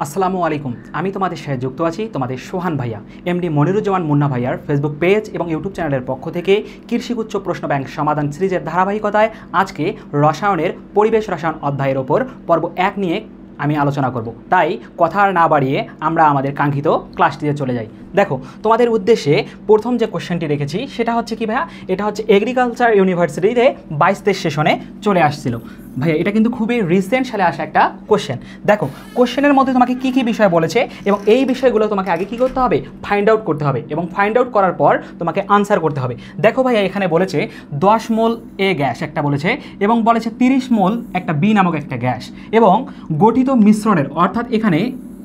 আসসালামু আলাইকুম। আমি তোমাদের সাথে যুক্ত আছি তোমাদের সোহান ভাইয়া, এমডি মনিরুজ্জামান মুন্না ভাইয়ার ফেসবুক পেজ এবং ইউটিউব চ্যানেলের পক্ষ থেকে কৃষিগুচ্ছ প্রশ্ন ব্যাংক সমাধান সিরিজের ধারাবাহিকতায় আজকে রসায়নের পরিবেশ রসায়ন অধ্যায়ের ওপর পর্ব 1 নিয়ে আমি আলোচনা করব। তাই কথা আর না বাড়িয়ে আমরা আমাদের কাঙ্ক্ষিত ক্লাসটিতে চলে যাই। দেখো, তোমাদের উদ্দেশ্যে প্রথম যে কোশ্চেনটি রেখেছি সেটা হচ্ছে কি ভাইয়া, এটা হচ্ছে এগ্রিকালচার ইউনিভার্সিটিতে 22 সেশনে চলে আসছিল। ভাইয়া এটা কিন্তু খুবই রিসেন্ট সালে আসা একটা কোশ্চেন। দেখো, কোশ্চেনের মধ্যে তোমাকে কী কী বিষয় বলেছে এবং এই বিষয়গুলো তোমাকে আগে কী করতে হবে, ফাইন্ড আউট করতে হবে এবং ফাইন্ড আউট করার পর তোমাকে আনসার করতে হবে। দেখো ভাইয়া, এখানে বলেছে 10 মোল এ গ্যাস একটা বলেছে এবং বলেছে 30 মোল একটা বি নামক একটা গ্যাস এবং গঠিত মিশ্রণের, অর্থাৎ এখানে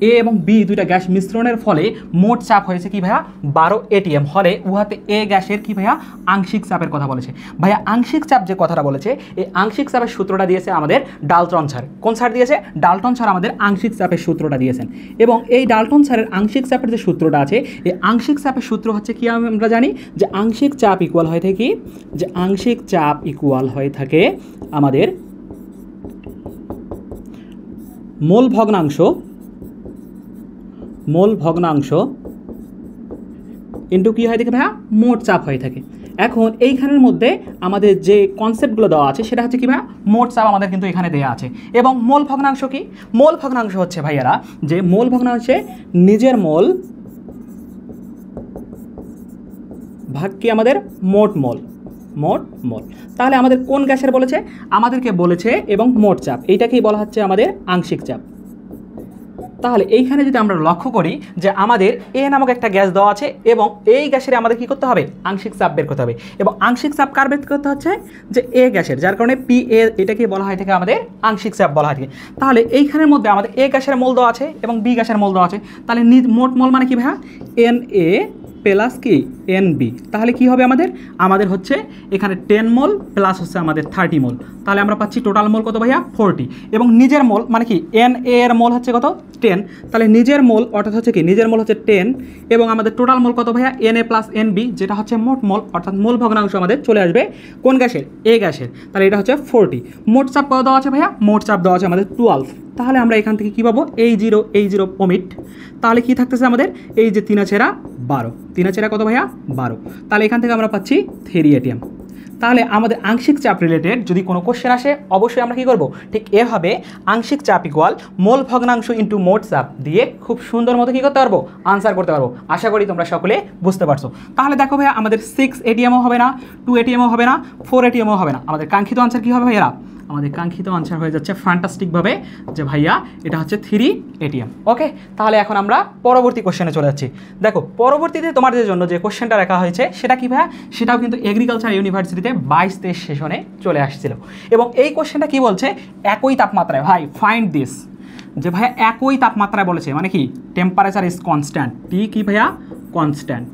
এ এবং বি দুইটা গ্যাস মিশ্রণের ফলে মোট চাপ হয়েছে কি ভাইয়া 12 ATM হলে উহাতে এ গ্যাসের কি ভাইয়া আংশিক চাপের কথা বলেছে। ভাইয়া আংশিক চাপ যে কথাটা বলেছে, এই আংশিক চাপের সূত্রটা দিয়েছে আমাদের ডাল্টন স্যার। কোন স্যার দিয়েছে? ডাল্টন স্যার আমাদের আংশিক চাপের সূত্রটা দিয়েছেন এবং এই ডাল্টন স্যারের আংশিক চাপের যে সূত্রটা আছে, এই আংশিক চাপের সূত্র হচ্ছে কি আমরা জানি যে আংশিক চাপ ইকুয়াল হয়ে থাকে, যে আংশিক চাপ ইকুয়াল হয়ে থাকে আমাদের মোল ভগ্নাংশ ইন্টু কী হয় থাকে ভাইয়া, মোট চাপ হয়ে থাকে। এখন এইখানের মধ্যে আমাদের যে কনসেপ্টগুলো দেওয়া আছে সেটা হচ্ছে কি ভাইয়া, মোট চাপ আমাদের কিন্তু এখানে দেওয়া আছে এবং মোল ভগ্নাংশ কি, মোল ভগ্নাংশ হচ্ছে ভাইয়ারা যে মোল ভগ্নাংশে নিজের মোল ভাগ কি আমাদের মোট মোল। তাহলে আমাদের কোন গ্যাসের বলেছে, আমাদেরকে বলেছে এবং মোট চাপ, এইটাকেই বলা হচ্ছে আমাদের আংশিক চাপ। তাহলে এইখানে যদি আমরা লক্ষ্য করি যে আমাদের এ নামক একটা গ্যাস দেওয়া আছে এবং এই গ্যাসের আমাদের কি করতে হবে, আংশিক চাপ বের করতে হবে এবং আংশিক চাপ কার বের করতে হচ্ছে, যে এ গ্যাসের, যার কারণে পি এ এটাকে বলা হয় থাকে আমাদের আংশিক চাপ বলা হয় থাকে। তাহলে এইখানের মধ্যে আমাদের এ গ্যাসের মোল দেওয়া আছে এবং বি গ্যাসের মোল দেওয়া আছে, তাহলে মোট মোল মানে কি ভাইয়া এন এ প্লাস কি এন বি। তাহলে কি হবে আমাদের হচ্ছে এখানে 10 মোল প্লাস হচ্ছে আমাদের 30 মোল, তাহলে আমরা পাচ্ছি টোটাল মোল কত ভাইয়া 40 এবং নিজের মোল মানে কি এন এ এর মোল হচ্ছে কত 10, তাহলে নিজের মোল অর্থাৎ হচ্ছে কি নিজের মোল হচ্ছে 10 এবং আমাদের টোটাল মোল কত ভাইয়া N A plus N B, যেটা হচ্ছে মোট মোল, অর্থাৎ মোল ভগ্নাংশ আমাদের চলে আসবে কোন গ্যাসের, এ গ্যাসের। তাহলে এটা হচ্ছে 40। মোট চাপ কত দেওয়া আছে ভাইয়া, মোট চাপ দেওয়া আছে আমাদের 12। তাহলে আমরা এখান থেকে কী পাবো, এই জিরো ওমিট, তাহলে কি থাকতেছে আমাদের এই যে 3×12, 3×12 কত ভাইয়া 12, তাহলে এখান থেকে আমরা পাচ্ছি 3 ATM। তাহলে আমাদের আংশিক চাপ রিলেটেড যদি কোনো কোশ্চেন আসে অবশ্যই আমরা কী করব, ঠিক এভাবে আংশিক চাপ ইকুয়াল মোল ভগ্নাংশ ইন্টু মোট চাপ দিয়ে খুব সুন্দর মতো কী করতে পারবো, আনসার করতে পারবো। আশা করি তোমরা সকলে বুঝতে পারছো। তাহলে দেখো ভাইয়া, আমাদের 6 ATMও হবে না, 2 ATMও হবে না, 4 ATMও হবে না, আমাদের কাঙ্ক্ষিত আনসার কী হবে ভাইয়া, আমাদের কাঙ্ক্ষিত আনসার হয়ে যাচ্ছে ফ্যান্টাস্টিকভাবে যে ভাইয়া এটা হচ্ছে 3 ATM। ওকে, তাহলে এখন আমরা পরবর্তী কোশ্চেনে চলে যাচ্ছি। দেখো, পরবর্তীতে তোমাদের জন্য যে কোশ্চেনটা রাখা হয়েছে সেটা কি ভাইয়া, সেটাও কিন্তু এগ্রিকালচার ইউনিভার্সিটিতে 22 সেশনে চলে আসছিল এবং এই কোশ্চেনটা কি বলছে, একই তাপমাত্রায়, ভাই ফাইন্ড দিস, যে ভাইয়া একই তাপমাত্রায় বলেছে মানে কি টেম্পারেচার ইজ কনস্ট্যান্ট, টি কি ভাইয়া কনস্ট্যান্ট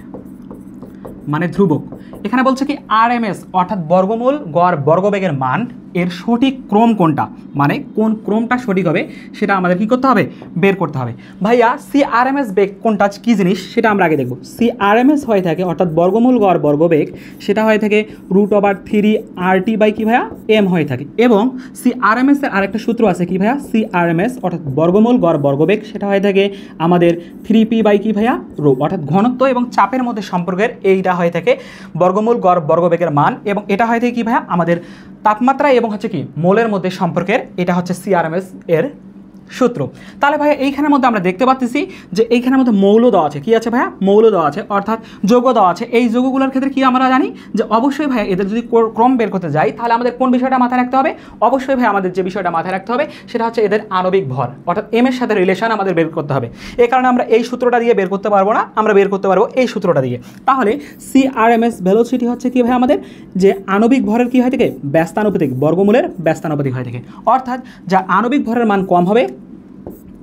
মানে ধ্রুবক। এখানে বলছে কি RMS অর্থাৎ বর্গমূল গড় বর্গবেগের মান এর সঠিক ক্রম কোনটা, মানে কোন ক্রমটা সঠিক হবে সেটা আমাদের কী করতে হবে, বের করতে হবে। ভাইয়া CRMS বেগ কোনটা কী জিনিস সেটা আমরা আগে দেখব। CRMS হয়ে থাকে অর্থাৎ বর্গমূল গড় বর্গবেগ, সেটা হয়ে থাকে √3 RT বাই কি ভাইয়া M হয়ে থাকে এবং CRMS এর আরেকটা সূত্র আছে কি ভাইয়া, CRMS অর্থাৎ বর্গমূল গড় বর্গবেগ, সেটা হয়ে থাকে আমাদের 3P বাই কি ভাইয়া রো, অর্থাৎ ঘনত্ব এবং চাপের মধ্যে সম্পর্কের এইটা হয়ে থাকে বর্গমূল গড় বর্গবেগের মান এবং এটা হয়ে থাকে কি ভাইয়া আমাদের তাপমাত্রা এবং হচ্ছে কি মোলের মধ্যে সম্পর্কের, এটা হচ্ছে CRMS এর সূত্র। তাহলে ভাইয়া এইখানের মধ্যে আমরা দেখতে পাচ্ছি যে এইখানের মধ্যে মৌল দেওয়া আছে, কি আছে ভাইয়া মৌল দেওয়া আছে অর্থাৎ যৌগ দেওয়া আছে। এই যৌগগুলোর ক্ষেত্রে কি আমরা জানি যে অবশ্যই ভাইয়া এদের যদি ক্রম বের করতে যাই তাহলে আমাদের কোন বিষয়টা মাথায় রাখতে হবে, অবশ্যই ভাই আমাদের যে বিষয়টা মাথায় রাখতে হবে সেটা হচ্ছে এদের আণবিক ভর অর্থাৎ M এর সাথে রিলেশন আমাদের বের করতে হবে। এই কারণে আমরা এই সূত্রটা দিয়ে বের করতে পারবো না, আমরা বের করতে পারবো এই সূত্রটা দিয়ে। তাহলে CRMS ভেলোসিটি হচ্ছে কি ভাই আমাদের যে আণবিক ভরের কি হয় থাকে ব্যস্তানুপাতিক, বর্গমূলের ব্যস্তানুপাতিক হয়ে থাকে, অর্থাৎ যা আণবিক ভরের মান কম হবে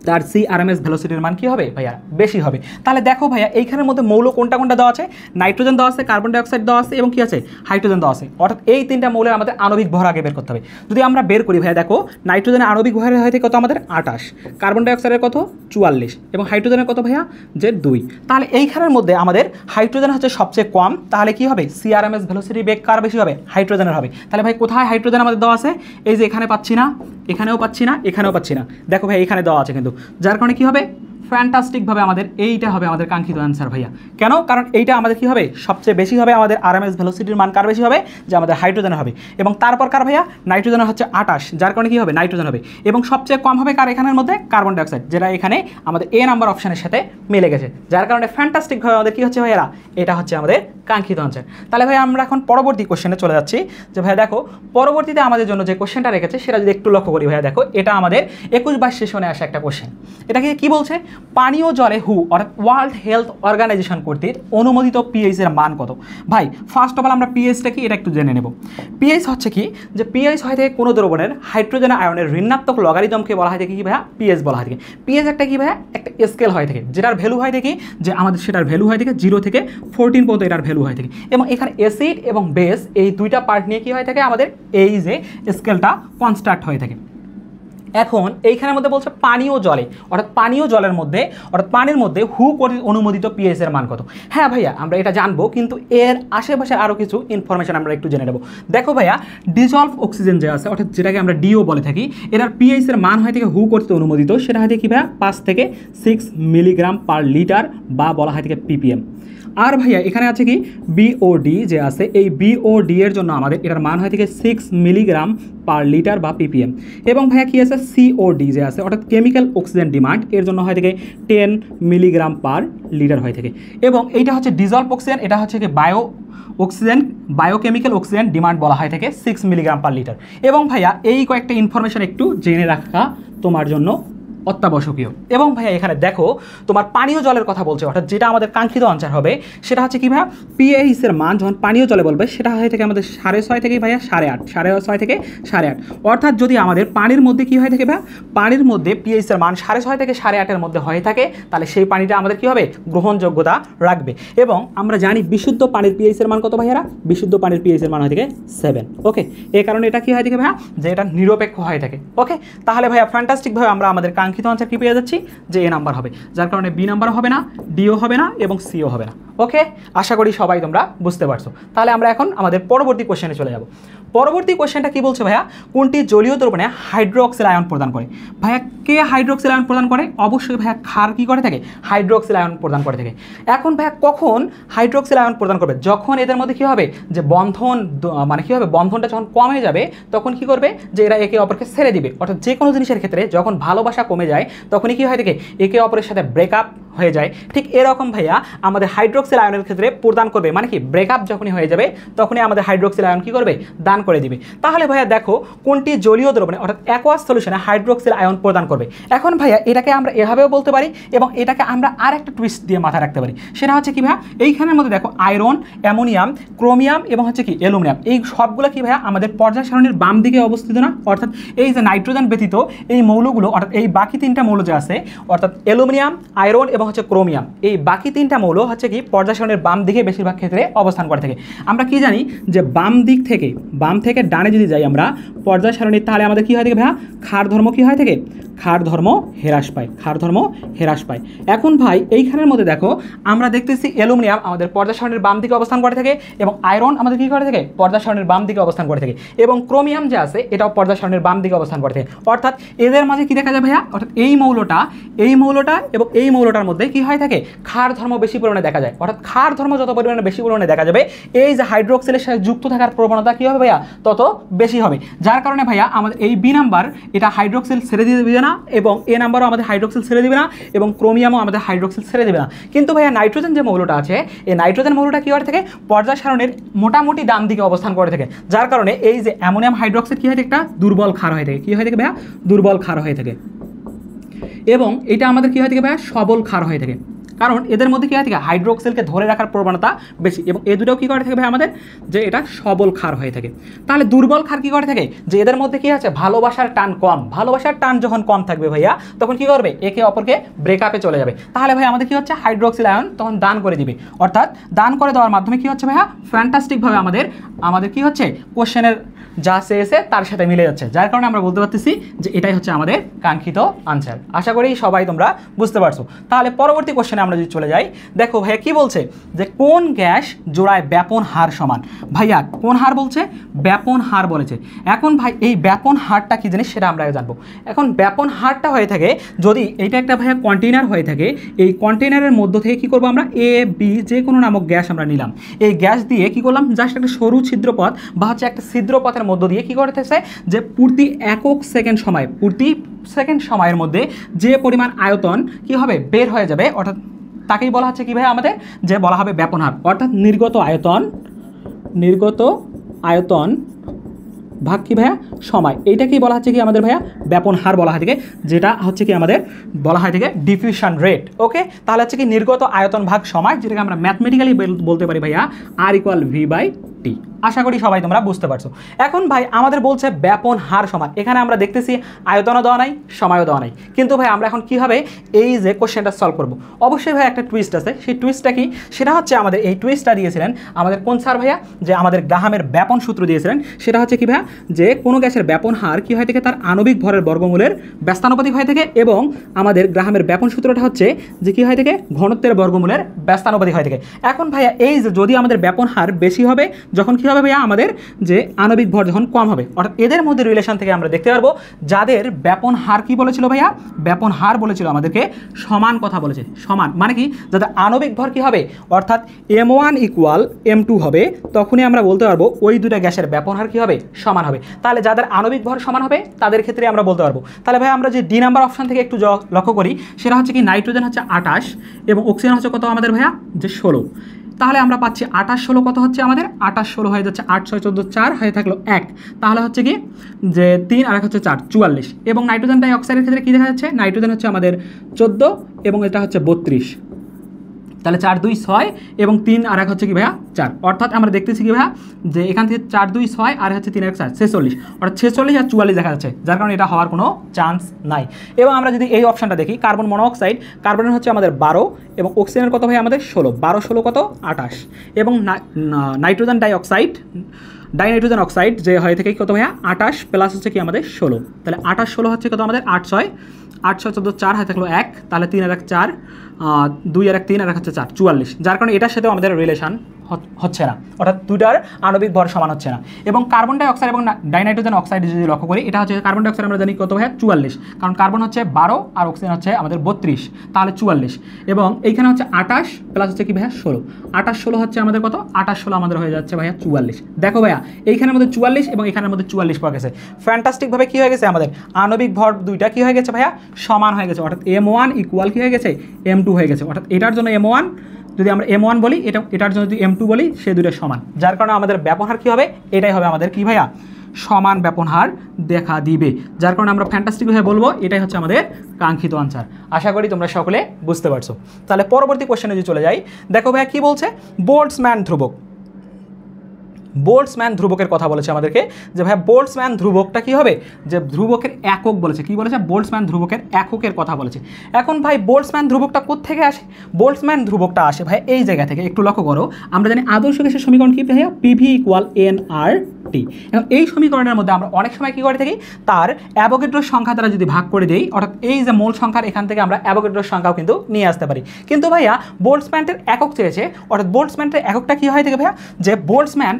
তার CRMS ভেলোসিটির মান কী হবে ভাইয়া বেশি হবে। তাহলে দেখো ভাইয়া এইখানের মধ্যে মৌল কোনটা কোনটা দেওয়া আছে, নাইট্রোজেন দেওয়া আছে, কার্বন ডাইঅক্সাইড দেওয়া আছে এবং কি আছে হাইড্রোজেন দেওয়া আছে, অর্থাৎ এই তিনটা মৌলের আমাদের আণবিক ভর আগে বের করতে হবে। যদি আমরা বের করি ভাইয়া, দেখো নাইট্রোজেনের আণবিক ভরের হয়ে থাকে কত আমাদের 28, কার্বন ডাইঅক্সাইডের কত 44 এবং হাইড্রোজেনের কত ভাইয়া যে 2। তাহলে এইখানের মধ্যে আমাদের হাইড্রোজেন হচ্ছে সবচেয়ে কম, তাহলে কি হবে CRMS ভেলোসিটি বেগ কার বেশি হবে, হাইড্রোজেনের হবে। তাহলে ভাই কোথায় হাইড্রোজেন আমাদের দেওয়া আছে, এই যে এখানে পাচ্ছি না, এখানেও পাচ্ছি না, এখানেও পাচ্ছি না, দেখো ভাই এখানে দেওয়া আছে কিন্তু যার কারণে কি হবে ফ্যান্টাস্টিকভাবে আমাদের এইটা হবে আমাদের কাঙ্ক্ষিত অ্যান্সার ভাইয়া। কেন? কারণ এইটা আমাদের কি হবে সবচেয়ে বেশি হবে আমাদের আরএমএস ভেলোসিটির মান কার বেশি হবে, যে আমাদের হাইড্রোজেন হবে, এবং তারপর কার ভাইয়া নাইট্রোজেন হচ্ছে 28, যার কারণে কি হবে নাইট্রোজেন হবে, এবং সবচেয়ে কম হবে কার এখানের মধ্যে কার্বন ডাইঅক্সাইড, যেটা এখানে আমাদের এ নাম্বার অপশনের সাথে মিলে গেছে, যার কারণে ফ্যান্টাস্টিকভাবে আমাদের কি হচ্ছে ভাইয়ারা এটা হচ্ছে আমাদের কাঙ্ক্ষিত অ্যান্সার। তাহলে ভাই আমরা এখন পরবর্তী কোশ্চেনে চলে যাচ্ছি। যে ভাইয়া দেখো পরবর্তীতে আমাদের জন্য যে কোশ্চেনটা রেখেছে সেটা যদি একটু লক্ষ্য করি ভাইয়া, দেখো এটা আমাদের 21-22 সেশনে আসা একটা কোশ্চেন। এটাকে কি বলছে, পানীয় জলে হু অর্থাৎ ওয়ার্ল্ড হেলথ অর্গানাইজেশন কর্তৃক অনুমোদিত পিএইচ এর মান কত। ভাই ফার্স্ট অফ অল আমরা পিএইচটা কি এটা একটু জেনে নেব। পিএইচ হচ্ছে কি, যে পিএইচ হয় থেকে কোনো দ্রবণের হাইড্রোজেন আয়নের ঋণাত্মক লগারিদমকে বলা হয় থেকে কি ভাইয়া পিএইচ বলা হয় থেকে। পিএইচ একটা কি ভাইয়া একটা স্কেল হয় থেকে, যেটার ভ্যালু হয় থেকে যে আমাদের সেটার ভ্যালু হয় থেকে 0 থেকে 14 পর্যন্ত এটার ভ্যালু হয় থেকে, এবং এখানে অ্যাসিড এবং বেস এই দুইটা পার্ট নিয়ে কি হয় থাকে আমাদের এই যে স্কেলটা কনস্ট্রাক্ট হয়ে থাকে। এখন এইখানের মধ্যে বলছে পানীয় জলে অর্থাৎ পানীয় জলের মধ্যে অর্থাৎ পানির মধ্যে হু কর্তৃক অনুমোদিত পিএইচ এর মান কত। হ্যাঁ ভাইয়া আমরা এটা জানবো, কিন্তু এর আশেপাশে আরও কিছু ইনফরমেশন আমরা একটু জেনে নেব। দেখো ভাইয়া ডিজলভ অক্সিজেন যে আছে অর্থাৎ যেটাকে আমরা ডিও বলে থাকি, এটার পিএইচ এর মান হয় থেকে হু কর্তৃক অনুমোদিত, সেটা হয় থেকে কি ভাইয়া 5 থেকে 6 মিলিগ্রাম পার লিটার বা বলা হয় থেকে পিপিএম। আর ভাইয়া এখানে আছে কি বিওডি যে আছে, এই বিওডি এর জন্য আমাদের এটার মান হয় থেকে 6 মিলিগ্রাম পার লিটার বা পিপিএম। এবং ভাইয়া কি আছে সিওডি যে আছে অর্থাৎ কেমিক্যাল অক্সিজেন ডিমান্ড, এর জন্য হয় থেকে 10 মিলিগ্রাম পার লিটার হয়ে থাকে। এবং এইটা হচ্ছে ডিজলভ অক্সিজেন, এটা হচ্ছে কি বায়োকেমিক্যাল অক্সিজেন ডিমান্ড বলা হয় থেকে 6 মিলিগ্রাম পার লিটার। এবং ভাইয়া এই কয়েকটা ইনফরমেশন একটু জেনে রাখা তোমার জন্য অত্যাবশ্যকীয়। এবং ভাইয়া এখানে দেখো তোমার পানীয় জলের কথা বলছে, অর্থাৎ যেটা আমাদের কাঙ্ক্ষিত আনসার হবে সেটা হচ্ছে কি ভাইয়া পিএইচ এর মান যখন পানীয় জলে বলবে সেটা হয় থেকে আমাদের 6.5 থেকে ভাইয়া 8.5, 6.5 থেকে 8.5। অর্থাৎ যদি আমাদের পানির মধ্যে কি হয় থাকে ভাইয়া পানির মধ্যে পিএইচ এর মান 6.5 থেকে 8.5 মধ্যে হয়ে থাকে, তাহলে সেই পানিটা আমাদের কি হবে গ্রহণযোগ্যতা রাখবে। এবং আমরা জানি বিশুদ্ধ পানির পিএইচ এর মান কত ভাইয়ারা, বিশুদ্ধ পানির পিএইচ এর মান হয় থেকে 7। ওকে, এই কারণে এটা কি হয় থাকে ভাইয়া যে এটা নিরপেক্ষ হয়ে থাকে। ওকে, তাহলে ভাইয়া ফ্যান্টাস্টিকভাবে আমরা আমাদের কাঙ্ক্ষিত আনসার কি পেয়ে যাচ্ছি, যে এ নাম্বার হবে, যার কারণে বি নাম্বার হবে না, ডিও হবে না এবং সিও হবে না। ওকে, আশা করি সবাই তোমরা বুঝতে পারছো। তাহলে আমরা এখন আমাদের পরবর্তী কোশ্চেনে চলে যাব। পরবর্তী কোশ্চেনটা কি বলছে ভাইয়া, কোনটি জলীয় দ্রবণে হাইড্রোক্সিল আয়ন প্রদান করে। ভাইয়া কে হাইড্রোক্সিল আয়ন প্রদান করে, অবশ্যই ভাইয়া ক্ষার কি করে থাকে হাইড্রোক্সিল আয়ন প্রদান করে থাকে। এখন ভাইয়া কখন হাইড্রোক্সিল আয়ন প্রদান করবে, যখন এদের মধ্যে কি হবে যে বন্ধন মানে কি হবে বন্ধনটা যখন কমে যাবে তখন কি করবে যে এরা একে অপরকে ছেড়ে দিবে। অর্থাৎ যে কোনো জিনিসের ক্ষেত্রে যখন ভালোবাসা কমে যায় তখনই কি হয় থাকে একে অপরের সাথে ব্রেকআপ হয়ে যায়। ঠিক এরকম ভাইয়া আমাদের হাইড্রোক্সিল আয়নের ক্ষেত্রে প্রদান করবে, মানে কি ব্রেকআপ যখনই হয়ে যাবে তখনই আমাদের হাইড্রোক্সিল আয়ন কি করবে দান করে দিবে। তাহলে ভাইয়া দেখো কোনটি জলীয় দ্রবণে অর্থাৎ অ্যাকোয়াস সলিউশনে হাইড্রোক্সিল আয়ন প্রদান করবে। এখন ভাইয়া এটাকে আমরা এভাবেও বলতে পারি এবং এটাকে আমরা আর একটা টুইস্ট দিয়ে মাথায় রাখতে পারি, সেটা হচ্ছে কি ভাইয়া এইখানের মধ্যে দেখো আয়রন, অ্যামোনিয়াম, ক্রোমিয়াম এবং হচ্ছে কি অ্যালুমিনিয়াম, এই সবগুলো কি ভাইয়া আমাদের পর্যায় সারণীর বাম দিকে অবস্থিত না। অর্থাৎ এই যে নাইট্রোজেন ব্যতীত এই মৌলগুলো অর্থাৎ এই বাকি তিনটা মৌল যে আছে অর্থাৎ অ্যালুমিনিয়াম, আয়রন এবং হচ্ছে ক্রোমিয়াম, এই বাকি তিনটা মৌল হচ্ছে কি পর্যায় সারণীর বাম দিকে বেশিরভাগ ক্ষেত্রে অবস্থান করে থাকে। আমরা কি জানি যে বাম থেকে ডানে যদি যাই আমরা পর্যায় সারণীর, তাহলে আমাদের কি হয় থাকে ভাইয়া ক্ষার ধর্ম কি হয় থাকে ক্ষার ধর্ম হ্রাস পায়, ক্ষার ধর্ম হ্রাস পায়। এখন ভাই এইখানের মধ্যে দেখো আমরা দেখতেছি অ্যালুমিনিয়াম আমাদের পর্যায় সারণীর বাম দিকে অবস্থান করে থাকে এবং আয়রন আমাদের কি করে থাকে পর্যায় সারণীর বাম দিকে অবস্থান করে থাকে এবং ক্রোমিয়াম যে আছে এটাও পর্যায় সারণীর বাম দিকে অবস্থান করে থাকে। অর্থাৎ এদের মাঝে কি দেখা যায় ভাইয়া, অর্থাৎ এই মৌলটা এবং এই মৌলটার মধ্যে কি হয় থাকে ক্ষার ধর্ম বেশি পরিমাণে দেখা যায়। অর্থাৎ ক্ষার ধর্ম যত পরিমাণে বেশি পরিমাণে দেখা যাবে এই যে হাইড্রোক্সিলের সাথে যুক্ত থাকার প্রবণতা কী হবে ভাইয়া তত বেশি হবে। যার কারণে ভাইয়া আমাদের এই বি নাম্বার এটা হাইড্রোক্সিল ছেড়ে দিয়ে দেবে না এবং এ নাম্বারও আমাদের হাইড্রোক্সিল ছেড়ে দেবে না এবং ক্রোমিয়ামও আমাদের হাইড্রোক্সিল ছেড়ে দেবে না। কিন্তু ভাইয়া নাইট্রোজেন যে মৌলটা আছে এই নাইট্রোজেন মৌলটা কী করে থাকে পর্যায় সারণীর মোটামুটি ডান দিকে অবস্থান করে থাকে। যার কারণে এই যে অ্যামোনিয়াম হাইড্রোক্সাইড কী হয় একটা দুর্বল ক্ষার হয়ে থাকে, কী হয়ে থাকে ভাইয়া দুর্বল ক্ষার হয়ে থাকে এবং এটা আমাদের কী হয় থাকে ভাইয়া সবল ক্ষার হয়ে থাকে। কারণ এদের মধ্যে কী হয় থাকে হাইড্রোক্সিলকে ধরে রাখার প্রবণতা বেশি এবং এ দুটোও কী করে থাকে ভাই আমাদের যে এটা সবল ক্ষার হয়ে থাকে। তাহলে দুর্বল ক্ষার কী করে থাকে যে এদের মধ্যে কী আছে ভালোবাসার টান কম, ভালোবাসার টান যখন কম থাকবে ভাইয়া তখন কী করবে একে অপরকে ব্রেকআপে চলে যাবে। তাহলে ভাই আমাদের কী হচ্ছে হাইড্রোক্সিল আয়ন তখন দান করে দিবে। অর্থাৎ দান করে দেওয়ার মাধ্যমে কী হচ্ছে ভাইয়া ফ্যান্টাস্টিকভাবে আমাদের কী হচ্ছে কোশ্চেনের যা চেয়েছে তার সাথে মিলে যাচ্ছে। যার কারণে আমরা বলতে পারতেছি যে এটাই হচ্ছে আমাদের কাঙ্ক্ষিত আনসার। আশা করি সবাই তোমরা বুঝতে পারছো। তাহলে পরবর্তী কোশ্চেনে আমরা যদি চলে যাই, দেখো ভাইয়া কি বলছে যে কোন গ্যাস জোড়ায় ব্যাপন হার সমান। ভাইয়া কোন হার বলছে? ব্যাপন হার বলেছে। এখন ভাই এই ব্যাপন হারটা কি জিনিস সেটা আমরা জানবো। এখন ব্যাপন হারটা হয়ে থাকে যদি এইটা একটা ভাইয়া কন্টেইনার হয়ে থাকে, এই কন্টেইনারের মধ্য থেকে কি করবো আমরা এ বি যে কোনো নামক গ্যাস আমরা নিলাম, এই গ্যাস দিয়ে কি করলাম জাস্ট একটা সরু ছিদ্রপথ বা হচ্ছে একটা ছিদ্রপথের মধ্য দিয়ে কি করতেছে যে প্রতি একক সেকেন্ড সময়, প্রতি সেকেন্ড সময়ের মধ্যে যে পরিমাণ আয়তন কি হবে বের হয়ে যাবে, অর্থাৎ তাকেই বলা হচ্ছে কি ভাই আমাদের যে বলা হবে ব্যাপন হার। অর্থাৎ নির্গত আয়তন ভাগ কি ভাইয়া সময়, এইটাকেই বলা হচ্ছে কি আমাদের ভাইয়া ব্যাপন হার বলা হয় থেকে, যেটা হচ্ছে কি আমাদের বলা হয় থেকে ডিফিউশন রেট। ওকে, তাহলে হচ্ছে কি নির্গত আয়তন ভাগ সময়, যেটাকে আমরা ম্যাথমেটিক্যালি বলতে পারি ভাইয়া R=V/T। আশা করি সবাই তোমরা বুঝতে পারছো। এখন ভাই আমাদের বলছে ব্যাপন হার সমান, এখানে আমরা দেখতেছি আয়তনও দেওয়া নাই, সময়ও দেওয়া নাই, কিন্তু ভাই আমরা এখন কীভাবে এই যে কোশ্চেনটা সলভ করব। অবশ্যই ভাই একটা টুইস্ট আছে, সেই টুইস্টটা কি, সেটা হচ্ছে আমাদের এই টুইস্টটা দিয়েছিলেন আমাদের কোন স্যার ভাইয়া, যে আমাদের গ্রাহামের ব্যাপন সূত্র দিয়েছিলেন। সেটা হচ্ছে কি ভাইয়া যে কোনো গ্যাসের ব্যাপন হার কী হয় থেকে তার আণবিক ভরের বর্গমূলের ব্যস্তানুপাতিক হয় থেকে, এবং আমাদের গ্রাহামের ব্যাপন সূত্রটা হচ্ছে যে কী হয় থেকে ঘনত্বের বর্গমূলের ব্যস্তানুপাতিক হয় থেকে। এখন ভাইয়া এই যে যদি আমাদের ব্যাপন হার বেশি হবে, যখন কী হবে ভাইয়া আমাদের যে আণবিক ভর যখন কম হবে, অর্থাৎ এদের মধ্যে রিলেশন থেকে আমরা দেখতে পারবো যাদের ব্যাপন হার কি বলেছিল ভাইয়া, ব্যাপন হার বলেছিল আমাদেরকে সমান কথা বলেছে। সমান মানে কি, যাদের আণবিক ভর কি হবে অর্থাৎ M1 = M2 হবে, তখনই আমরা বলতে পারবো ওই দুটা গ্যাসের ব্যাপন হার কি হবে সমান হবে। তাহলে যাদের আণবিক ভর সমান হবে তাদের ক্ষেত্রে আমরা বলতে পারবো। তাহলে ভাই আমরা যে ডি নাম্বার অপশন থেকে একটু লক্ষ্য করি, সেটা হচ্ছে কি নাইট্রোজেন হচ্ছে 28 এবং অক্সিজেন হচ্ছে কত আমাদের ভাইয়া যে 16। তাহলে আমরা পাচ্ছি 28 16 কত হচ্ছে আমাদের 28 16 হয়ে যাচ্ছে 8 6 14 4 হয়ে থাকলো 1, তাহলে হচ্ছে কি যে 3 আর 1 হচ্ছে 4 44। এবং নাইট্রোজেন ডাই অক্সাইডের ক্ষেত্রে কী দেখা যাচ্ছে, নাইট্রোজেন হচ্ছে আমাদের 14 এবং এটা হচ্ছে 32, তাহলে 4 2 6 এবং 3 আর 1 হচ্ছে কি ভাইয়া 4। অর্থাৎ আমরা দেখতেছি কি ভাইয়া যে এখান থেকে 4 2 6 আর হচ্ছে 3 1 4 46, অর্থাৎ 46 আর 44 দেখা যাচ্ছে, যার কারণে এটা হওয়ার কোনো চান্স নাই। এবং আমরা যদি এই অপশানটা দেখি, কার্বন মনোঅক্সাইড, কার্বনের হচ্ছে আমাদের 12 এবং অক্সিজেনের কত ভাই আমাদের 16, 12 16 কত 28, এবং নাইট্রোজেন ডাইনাইট্রোজেন অক্সাইড যে হয় থেকে কত ভাইয়া 28 প্লাস হচ্ছে কি আমাদের 16, তাহলে 28 16 হচ্ছে কত আমাদের 8 6 14 4 হয়ে থাকলো 1, তাহলে 3 আর 1 4, 2 আর 1 3 আর 1 হচ্ছে 4 44, যার কারণে এটার সাথেও আমাদের রিলেশন হচ্ছে না, অর্থাৎ দুটার আণবিক ভর সমান হচ্ছে না। এবং কার্বন ডাই অক্সাইড এবং ডাইনাইট্রোজেন অক্সাইড যদি লক্ষ্য করি, এটা হচ্ছে কার্বন ডাই অক্সাইড আমরা জানি কত ভাইয়া 44, কারণ কার্বন হচ্ছে 12 আর অক্সিজেন হচ্ছে আমাদের 32, তাহলে 44, এবং এইখানে হচ্ছে 28 প্লাস হচ্ছে কি ভাইয়া 16, 28 16 হচ্ছে আমাদের কত 28 16 আমাদের হয়ে যাচ্ছে ভাইয়া 44। দেখো ভাইয়া এইখানের মধ্যে 44 এবং এখানের মধ্যে 44 পাওয়া গেছে, ফ্যান্টাস্টিকভাবে কী হয়ে গেছে আমাদের আণবিক ভর দুইটা কী হয়ে গেছে ভাইয়া সমান হয়ে গেছে, অর্থাৎ M1 = কী হয়ে গেছে M2 হয়ে গেছে। অর্থাৎ এটার জন্য M1 যদি আমরা M1 বলি, এটার জন্য যদি M2 বলি, সে দুটো সমান, যার কারণে আমাদের ব্যাপন হার কী হবে, এটাই হবে আমাদের কি ভাইয়া সমান ব্যাপন হার দেখা দিবে, যার কারণে আমরা ফ্যান্টাস্টিকভাবে বলবো এটাই হচ্ছে আমাদের কাঙ্ক্ষিত আনসার। আশা করি তোমরা সকলে বুঝতে পারছো। তাহলে পরবর্তী কোশ্চেনে যদি চলে যাই, দেখো ভাইয়া কী বলছে, বোল্টজম্যান ধ্রুবকের কথা বলেছে আমাদেরকে, যে ভাই বোল্টজম্যান ধ্রুবকটা কী হবে, যে ধ্রুবকের একক বলেছে, কি বলেছে বোল্টজম্যান ধ্রুবকের এককের কথা বলেছে। এখন ভাই বোল্টজম্যান ধ্রুবকটা কোত্থেকে আসে, বোল্টজম্যান ধ্রুবকটা আসে ভাই এই জায়গা থেকে, একটু লক্ষ্য করো। আমরা জানি আদর্শ গ্যাসের সমীকরণ কী ভাইয়া PV = nRT। এখন এই সমীকরণের মধ্যে আমরা অনেক সময় কী করে থাকি, তার অ্যাভোগাড্রোর সংখ্যা দ্বারা যদি ভাগ করে দিই, অর্থাৎ এই যে মোল সংখ্যার এখান থেকে আমরা অ্যাভোগাড্রোর সংখ্যাও কিন্তু নিয়ে আসতে পারি। কিন্তু ভাইয়া বোল্টজম্যানের একক চেয়েছে, অর্থাৎ বোল্টজম্যানের এককটা কী হয় থেকে ভাইয়া, যে বোল্টজম্যান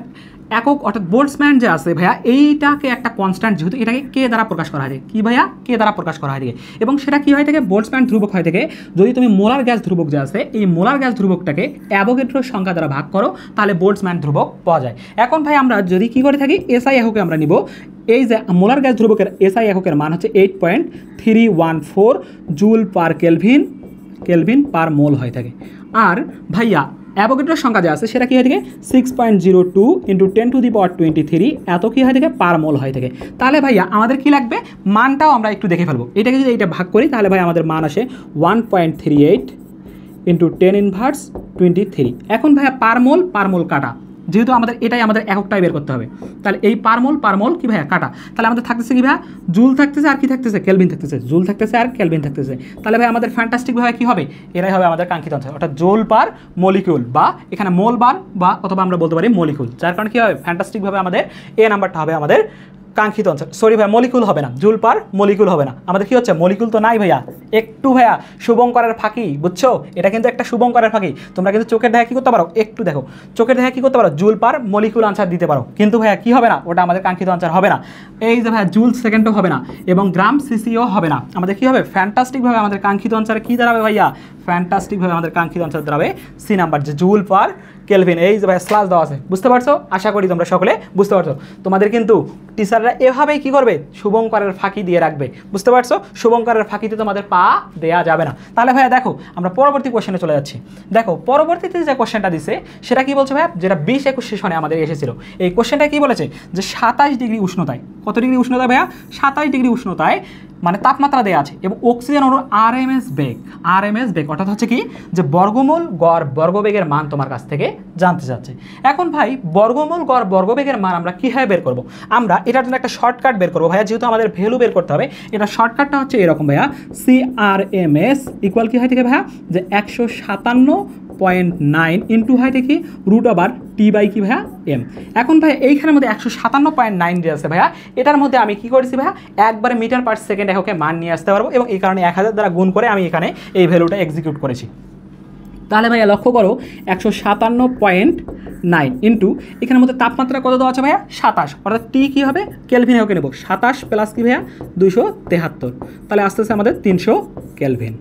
একক অর্থাৎ বোল্টজম্যান যে আছে ভাইয়া, এইটাকে একটা কনস্ট্যান্ট, যেহেতু এটাকে কে দ্বারা প্রকাশ করা হয় থাকে, কি ভাইয়া কে দ্বারা প্রকাশ করা হয় থাকে, এবং সেটা কি হয় থাকে বোল্টজম্যান ধ্রুবক হয় থেকে। যদি তুমি মোলার গ্যাস ধ্রুবক যে আছে, এই মোলার গ্যাস ধ্রুবকটাকে অ্যাভোগাড্রোর সংখ্যা দ্বারা ভাগ করো, তাহলে বোল্টজম্যান ধ্রুবক পাওয়া যায়। এখন ভাই আমরা যদি কি করে থাকি, SI এককে আমরা নিব, এই যে মোলার গ্যাস ধ্রুবকের SI এককের মান হচ্ছে 8.314 জুল পার কেলভিন পার মোল হয়ে থাকে। আর ভাইয়া অ্যাভোগাড্রোর সংখ্যা যে আছে সেটা কী হয়ে থাকে 6.02 × 10⁻23 এত কী হয়ে থাকে পার মোল হয়ে থাকে। তাহলে ভাইয়া আমাদের কি লাগবে, মানটাও আমরা একটু দেখে ফেলবো। এটাকে যদি এইটা ভাগ করি, তাহলে ভাই আমাদের মান আসে 1.38 × 10⁻23। এখন ভাইয়া পার মোল কাটা, যেহেতু আমাদের এটাই আমাদের এককটাই বের করতে হবে, তাহলে এই পার মোল কি ভাইয়া কাটা, তাহলে আমাদের থাকতেছে কি ভাইয়া জুল থাকতেছে আর কি থাকতেছে কেলভিন থাকতেছে, জুল থাকতেছে আর কেলভিন থাকতেছে। তাহলে ভাই আমাদের ফ্যান্টাস্টিকভাবে কী হবে, এরাই হবে আমাদের কাঙ্ক্ষিত আনসার, অর্থাৎ জোল পার মলিকিউল, বা এখানে মোল বার বা অথবা আমরা বলতে পারি মলিকিউল, যার কারণে কী হবে ফ্যান্টাস্টিকভাবে আমাদের এ নাম্বারটা হবে আমাদের কাঙ্ক্ষিত অঞ্চল, সরি ভাইয়া মলিকুল হবে না, জুল পার মলিকুল হবে না, আমাদের কি হচ্ছে মলিকুল তো নাই ভাইয়া, একটু ভাইয়া শুভঙ্করের ফাঁকি, বুঝছো, এটা কিন্তু একটা শুভঙ্করের ফাঁকি। তোমরা কিন্তু চোখের দেখা কী করতে পারো, একটু দেখো চোখের দেখা কী করতে পারো, জুল পার মলিকুল আনসার দিতে পারো, কিন্তু ভাইয়া কী হবে না, ওটা আমাদের কাঙ্ক্ষিত আনসার হবে না। এই যে ভাইয়া জুল সেকেন্ডও হবে না এবং গ্রাম সিসিও হবে না, আমাদের কী হবে, ফ্যান্টাস্টিকভাবে আমাদের কাঙ্ক্ষিত আনসার কী দাঁড়াবে ভাইয়া, ফ্যান্টাস্টিকভাবে আমাদের কাঙ্ক্ষিত আনসার দাঁড়াবে সি নাম্বার, যে জুল পার কেলভিন। এই যে ভাই স্ল্যাশ দেওয়া আছে, বুঝতে পারছো, আশা করি তোমরা সকলে বুঝতে পারছো। তোমাদের কিন্তু টিচাররা এভাবেই কী করবে, শুভঙ্করের ফাঁকি দিয়ে রাখবে, বুঝতে পারছো, শুভঙ্করের ফাঁকিতে তোমাদের পা দেয়া যাবে না। তাহলে ভাইয়া দেখো আমরা পরবর্তী কোশ্চেনে চলে যাচ্ছি। দেখো পরবর্তীতে যে কোশ্চেনটা দিছে সেটা কি বলছে ভাইয়া, যেটা 20-21 সেশনে আমাদের এসেছিল, এই কোশ্চেনটা কি বলেছে যে 27 ডিগ্রি উষ্ণতায়, কত ডিগ্রি উষ্ণতায় ভাইয়া, 27 ডিগ্রি উষ্ণতায় মানে তাপমাত্রা দেওয়া আছে এবং অক্সিজেন অনুর আরএমএস বেগ অর্থাৎ হচ্ছে কি যে বর্গমূল গড় বর্গবেগের মান তোমার কাছ থেকে জানতে চাচ্ছে। এখন ভাই বর্গমূল গড় বর্গবেগের মান আমরা কীভাবে বের করব, আমরা এটার জন্য একটা শর্টকাট বের করবো ভাইয়া, যেহেতু আমাদের ভ্যালু বের করতে হবে, এটা শর্টকাটটা হচ্ছে এরকম ভাইয়া, CRMS ইকুয়াল কি হয় থেকে ভাইয়া, যে 157.9 ইন্টু হয় দেখি √T/কি ভাইয়া এম। এখন ভাই এইখানের মধ্যে 157.9 দিয়ে আছে ভাইয়া, এটার মধ্যে আমি কি করেছি ভাইয়া, একবারে মিটার পার সেকেন্ড এককে মান নিয়ে আসতে পারবো এবং এই কারণে 1000 দ্বারা গুণ করে আমি এখানে এই ভ্যালুটা এক্সিকিউট করেছি। তাহলে ভাইয়া লক্ষ্য করো 157.9 ইন্টু এখানের মধ্যে তাপমাত্রা কত দেওয়া আছে ভাইয়া 27, অর্থাৎ টি কী হবে কেলভিন হোকে নেব, 27 প্লাস কি ভাইয়া 273, তাহলে আস্তে আস্তে আমাদের 300 কেলভিন।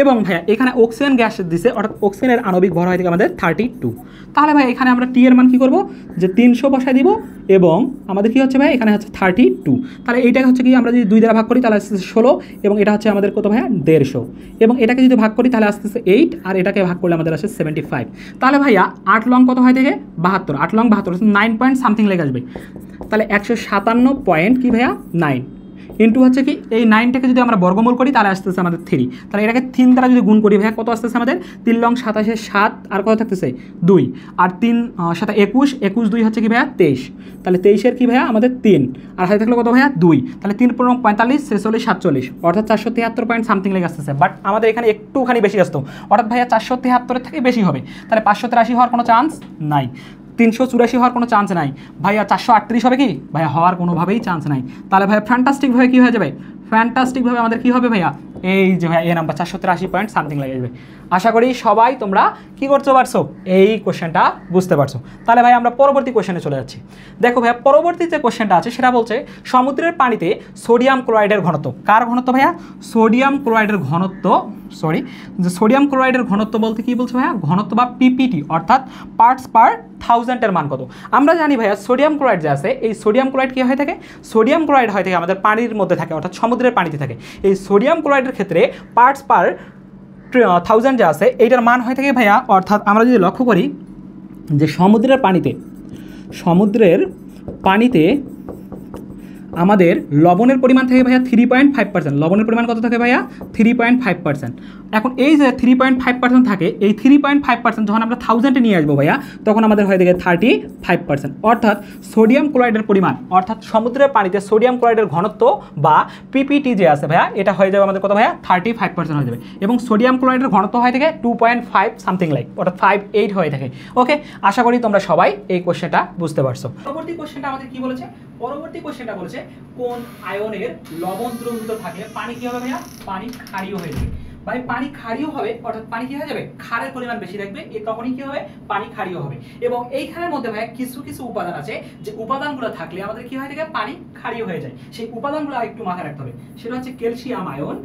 এবং ভাইয়া এখানে অক্সিজেন গ্যাস দিছে, অর্থাৎ অক্সিজেনের আণবিক ভর হয় থেকে আমাদের 32। তাহলে ভাই এখানে আমরা টি এর মান কী করবো, যে 300 বসাই দিব এবং আমাদের কী হচ্ছে ভাই এখানে হচ্ছে 32, তাহলে এইটাকে হচ্ছে কি আমরা যদি 2 দ্বারা ভাগ করি তাহলে আস্তে আস্তে 16 এবং এটা হচ্ছে আমাদের কত ভাইয়া 150 এবং এটাকে যদি ভাগ করি তাহলে আস্তে আস্তে 8 আর এটাকে ভাগ করলে আমাদের আসে 75। তাহলে ভাইয়া 8 লং কত হয় থেকে 72, 8 লং 72, 9 পয়েন্ট সামথিং লেগে আসবে। তাহলে 157 পয়েন্ট কি ভাইয়া 9 ইন্টু হচ্ছে কি এই 9টাকে যদি আমরা বর্গমূল করি তাহলে আসতেছে আমাদের 3, তাহলে এটাকে 3 দ্বারা যদি গুণ করি ভাইয়া কত আসতেছে আমাদের 3 লং 27 7 আর কত থাকতেছে 2 আর 3 সাথে 21 21 2 হচ্ছে কি ভাইয়া 23, তাহলে 23-এর কি ভাইয়া আমাদের 3 আর হাতে থাকলো কত ভাইয়া 2, তাহলে 3 পূর্ণ 45 46 47 অর্থাৎ 473 পয়েন্ট সামথিং লেগে আসতেছে। বাট আমাদের এখানে একটুখানি বেশি আসতো, অর্থাৎ ভাইয়া 473-এর থেকে বেশি হবে, তাহলে 583 হওয়ার কোনো চান্স নাই, 384 হওয়ার কোনো চান্স নাই ভাইয়া, 438 হবে কি ভাইয়া, হওয়ার কোনোভাবেই চান্স নাই। তাহলে ভাইয়া ফ্যান্টাস্টিকভাবে কী হয়ে যাবে, ফ্যান্টাস্টিকভাবে আমাদের কী হবে ভাইয়া, এই যে ভাইয়া এ নাম্বার 483 পয়েন্ট সামথিং লেগে যাবে। আশা করি সবাই তোমরা কী করতে পারছো, এই কোশ্চেনটা বুঝতে পারছো। তাহলে ভাই আমরা পরবর্তী কোশ্চেনে চলে যাচ্ছি। দেখো ভাইয়া পরবর্তী যে কোশ্চেনটা আছে সেটা বলছে সমুদ্রের পানিতে সোডিয়াম ক্লোরাইডের ঘনত্ব, কার ঘনত্ব ভাইয়া, সোডিয়াম ক্লোরাইডের ঘনত্ব, যে সোডিয়াম ক্লোরাইডের ঘনত্ব বলতে কী বলছে ভাইয়া, ঘনত্ব বা পিপিটি অর্থাৎ পার্টস পার 1000-এর মান কত। আমরা জানি ভাইয়া সোডিয়াম ক্লোরাইড যে আছে, এই সোডিয়াম ক্লোরাইড কী হয়ে থাকে, সোডিয়াম ক্লোরাইড হয়ে থাকে আমাদের পানির মধ্যে থাকে, অর্থাৎ সমুদ্রের পানিতে থাকে। এই সোডিয়াম ক্লোরাইডের ক্ষেত্রে পার্টস পার 1000 যে আছে এইটার মান হয়ে থাকে ভাইয়া, অর্থাৎ আমরা যদি লক্ষ্য করি যে সমুদ্রের পানিতে আমাদের লবণের পরিমাণ থাকে ভাইয়া 3.5%, লবণের পরিমাণ কত থাকে ভাইয়া 3.5%। এখন এই যে 3.5% থাকে, এই 3.5% যখন আমরা 1000-এ নিয়ে আসবো ভাইয়া তখন আমাদের হয়ে থাকে 35%, অর্থাৎ সোডিয়াম ক্লোরাইডের পরিমাণ অর্থাৎ সমুদ্রের পানিতে সোডিয়াম ক্লোরাইডের ঘনত্ব বা পিপিটি যে আছে ভাইয়া এটা হয়ে যাবে আমাদের কত ভাইয়া 35% হয়ে যাবে এবং সোডিয়াম ক্লোরাইডের ঘনত্ব হয়ে থাকে 2.5 সামথিং লাইক, অর্থাৎ 58 হয়ে থাকে। ওকে, আশা করি তোমরা সবাই এই কোশ্চেনটা বুঝতে পারছো। পরবর্তী কোশ্চেনটা আমাদের কি বলেছে, পরবর্তী কোশ্চেনটা বলেছে কোন আয়নের লবণ দ্রবীভূত থাকলে পানি কি হবে ভাইয়া, পানি ক্ষারীয় হয়ে যাবে। ভাই পানি ক্ষারীয় হবে অর্থাৎ পানি কি হয়ে যাবে, ক্ষারের পরিমাণ বেশি থাকবে, তখনই কি হবে পানি ক্ষারীয় হবে। এবং এইখানের মধ্যে ভাইয়া কিছু কিছু উপাদান আছে যে উপাদানগুলো থাকলে আমাদের কি হয় থাকে পানি ক্ষারীয় হয়ে যায়, সেই উপাদানগুলো একটু মাথায় রাখতে হবে। সেটা হচ্ছে calcium ion,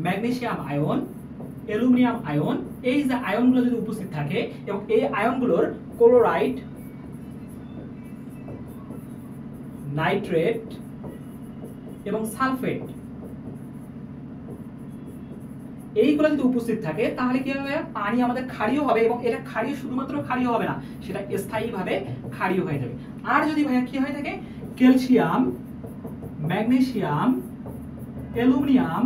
magnesium ion, aluminium ion. এই যে আয়নগুলো যদি উপস্থিত থাকে এবং এই আয়নগুলোর ক্লোরাইড, নাইট্রেট এবং সালফেট এইগুলো যদি উপস্থিত থাকে তাহলে কি হবে, পানি আমাদের ক্ষারীয় হবে এবং এটা ক্ষারীয় শুধুমাত্র ক্ষারীয় হবে না, সেটা স্থায়ীভাবে ক্ষারীয় হয়ে যাবে। আর যদি ভাইয়া কি হয়ে থাকে ক্যালসিয়াম, ম্যাগনেসিয়াম, অ্যালুমিনিয়াম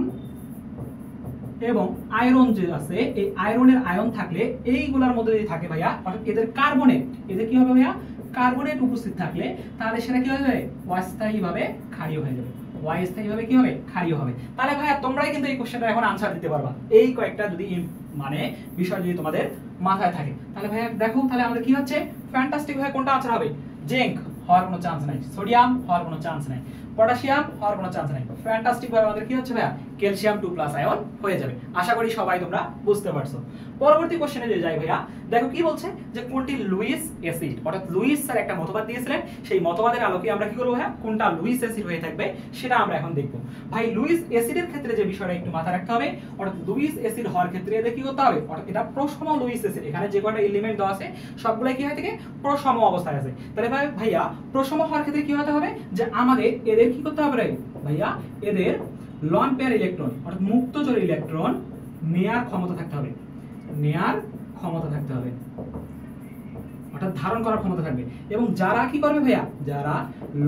এবং আয়রন যে আছে, এই আয়রনের আয়ন থাকলে এইগুলোর মধ্যে যদি থাকে ভাইয়া অর্থাৎ এদের কার্বনেট, এদের কি হবে ভাইয়া কার্বনেট উপস্থিত থাকলে তাহলে সেটা কি হবে অস্থায়ীভাবে ক্ষারীয় হয়ে যাবে, অস্থায়ীভাবে কি হবে ক্ষারীয় হবে। তাহলে ভাইয়া তোমরাই কিন্তু এই কোশ্চেনটা এখন আনসার দিতে পারবা, এই কয়েকটা যদি মানে বিষয় যদি তোমাদের মাথায় থাকে। তাহলে ভাইয়া দেখো তাহলে আমাদের কি হচ্ছে ফ্যান্টাস্টিক ভাবে কোনটা আনসার হবে, জিঙ্ক হওয়ার কোনো চান্স নাই, সোডিয়াম হওয়ার কোনো চান্স নাই, পটাশিয়াম হওয়ার কোনো চান্স নাই। ফ্যান্টাস্টিক ভাবে আমাদের কি হচ্ছে ভাইয়া ক্যালসিয়াম 2+ আয়ন হয়ে যাবে। আশা করি সবাই তোমরা বুঝতে পারছো। পরবর্তী কোশ্চেনে যে যাই ভাইয়া, দেখো কি বলছে যে কোনটি লুইস অ্যাসিড, অর্থাৎ লুইস স্যার একটা মতবাদ দিয়েছিলেন, সেই মতবাদের আলোকে আমরা কি করব ভাইয়া কোনটা লুইস অ্যাসিড হয়ে থাকবে সেটা আমরা এখন দেখব। ভাই লুইস অ্যাসিডের ক্ষেত্রে যে বিষয়টা একটু মাথায় রাখতে হবে, অর্থাৎ লুইস অ্যাসিড হওয়ার ক্ষেত্রে এদের কি করতে হবে, অর্থাৎ এটা প্রসম লুইস অ্যাসিড, এখানে যে কয়টা এলিমেন্ট দেওয়া আছে সবগুলাই কি হয় থাকে প্রসম অবস্থায় আছে। তাহলে ভাইয়া প্রসম হওয়ার ক্ষেত্রে কি হতে হবে যে আমাদের এদের কি করতে হবে রে ভাইয়া, এদের লন পেয়ার ইলেকট্রন অর্থাৎ মুক্ত জোড় ইলেকট্রন নেয়ার ক্ষমতা থাকতে হবে, নেয়ার ক্ষমতা থাকতে হবে, অর্থাৎ ধারণ করার ক্ষমতা থাকবে। এবং যারা কি করবে ভাইয়া, যারা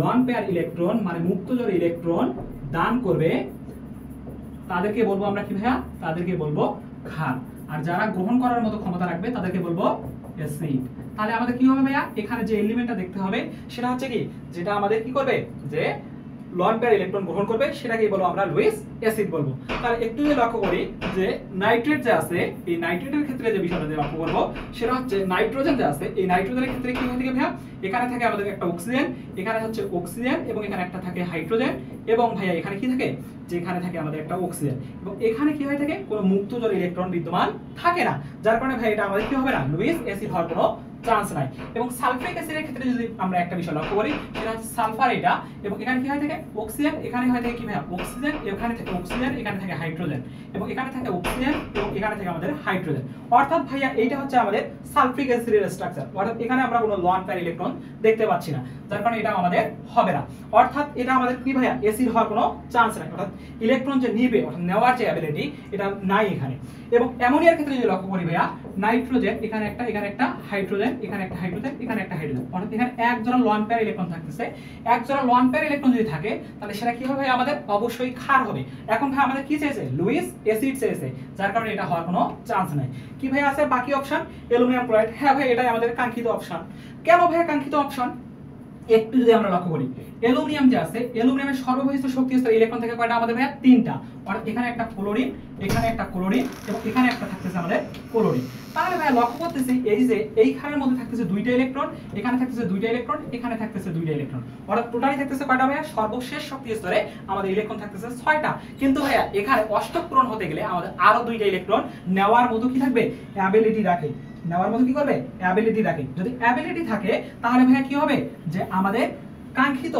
লন পেয়ার ইলেকট্রন মানে মুক্ত জোড় ইলেকট্রন দান করবে তাদেরকে বলবো আমরা কি ভাইয়া, তাদেরকে বলবো ক্ষার। আর যারা গ্রহণ করার মতো ক্ষমতা রাখবে তাদেরকে বলবো অ্যাসিড। তাহলে আমাদের কি হবে ভাইয়া, এখানে যে এলিমেন্টটা দেখতে হবে সেটা হচ্ছে কি, যেটা আমাদের কি করবে যে লন পেয়ার ইলেকট্রন গ্রহণ করবে সেটাকেই বলবো আমরা লুইস অ্যাসিড বলবো। তাহলে একটু যদি লক্ষ্য করি যে নাইট্রেট যে আছে, এই নাইট্রেটের ক্ষেত্রে যে বিষয়টা লক্ষ্য করবো সেটা হচ্ছে নাইট্রোজেন যে আছে, এই নাইট্রোজেনের ক্ষেত্রে কি হয় থাকে ভাইয়া, এখানে থাকে আমাদের একটা অক্সিজেন, এখানে হচ্ছে অক্সিজেন এবং এখানে একটা থাকে হাইড্রোজেন, এবং ভাইয়া এখানে কি থাকে যে এখানে থাকে আমাদের একটা অক্সিজেন, এবং এখানে কি হয়ে থাকে কোনো মুক্ত জোড় ইলেকট্রন বিদ্যমান থাকে না, যার কারণে ভাই এটা আমাদের কি হবে না, লুইস অ্যাসিড হওয়ার কোনো চান্স নাই। এবং সালফারিক অ্যাসিডের ক্ষেত্রে যদি আমরা একটা বিষয় লক্ষ্য করি সেটা হচ্ছে সালফার এটা, এবং এখানে কি হয় থাকে অক্সিজেন, এখানে হয় থাকে কি ভাইয়া অক্সিজেন, এখানে থাকে অক্সিজেন, এখানে থাকে হাইড্রোজেন, এবং এখানে থাকে অক্সিজেন এবং এখানে থাকে আমাদের হাইড্রোজেন। অর্থাৎ ভাইয়া এইটা হচ্ছে আমাদের সালফারিক অ্যাসিডের স্ট্রাকচার, অর্থাৎ এখানে আমরা কোনো লন পেয়ার ইলেকট্রন দেখতে পাচ্ছি না, যার কারণে এটা আমাদের হবে না। অর্থাৎ এটা আমাদের কি ভাইয়া অ্যাসিড হওয়ার কোনো চান্স নাই, অর্থাৎ ইলেকট্রন যে নিবে অর্থাৎ নেওয়ার যে অ্যাবিলিটি এটা নাই এখানে। এবং অ্যামোনিয়ার ক্ষেত্রে যদি লক্ষ্য করি ভাইয়া, নাইট্রোজেন এখানে একটা হাইড্রোজেন, এখানে একটা হাইড্রোজেন, এখানে একটা হাইড্রোজেন, অর্থাৎ এখানে এক জোড়া লন পেয়ার ইলেকট্রন থাকতেছে। এক জোড়া লন পেয়ার ইলেকট্রন যদি থাকে তাহলে সেটা কি হবে আমাদের অবশ্যই ক্ষার হবে। এখন ভাই আমাদের কি চেয়েছে, লুইস অ্যাসিড চেয়েছে, যার কারণে এটা হওয়ার কোনো চান্স নাই। কি ভাই আছে বাকি অপশন, অ্যালুমিনিয়াম ক্লোরাইড, হ্যাঁ ভাই এটাই আমাদের কাঙ্ক্ষিত অপশন। কেন ভাই কাঙ্ক্ষিত অপশন, একটু যদি আমরা লক্ষ্য করি অ্যালুমিনিয়াম যে আছে, অ্যালুমিনিয়ামের সর্ববহিষ্ঠ শক্তি স্তর ইলেকট্রন থেকে কয়টা আমাদের ভাইয়া, 3টা, অর্থাৎ এখানে একটা ক্লোরিন, এখানে একটা ক্লোরিন এবং এখানে একটা থাকতেছে আমাদের ক্লোরিন। তাহলে ভাইয়া লক্ষ্য করতেছি এই যে এইখানের মধ্যে থাকতেছে 2টা ইলেকট্রন, এখানে থাকতেছে 2টা ইলেকট্রন, এখানে থাকতেছে 2টা ইলেকট্রন, অর্থাৎ টোটালি থাকতেছে কয়টা ভাইয়া, সর্বশেষ শক্তি স্তরে আমাদের ইলেকট্রন থাকতেছে 6টা। কিন্তু ভাইয়া এখানে অষ্টক পূরণ হতে গেলে আমাদের আরো 2টা ইলেকট্রন নেওয়ার মতো কি থাকবে, অ্যাবিলিটি রাখে, নেওয়ার মতো কি করবে, অ্যাবিলিটি রাখে। যদি অ্যাবিলিটি থাকে তাহলে ভাইয়া কি হবে যে আমাদের কাঙ্ক্ষিত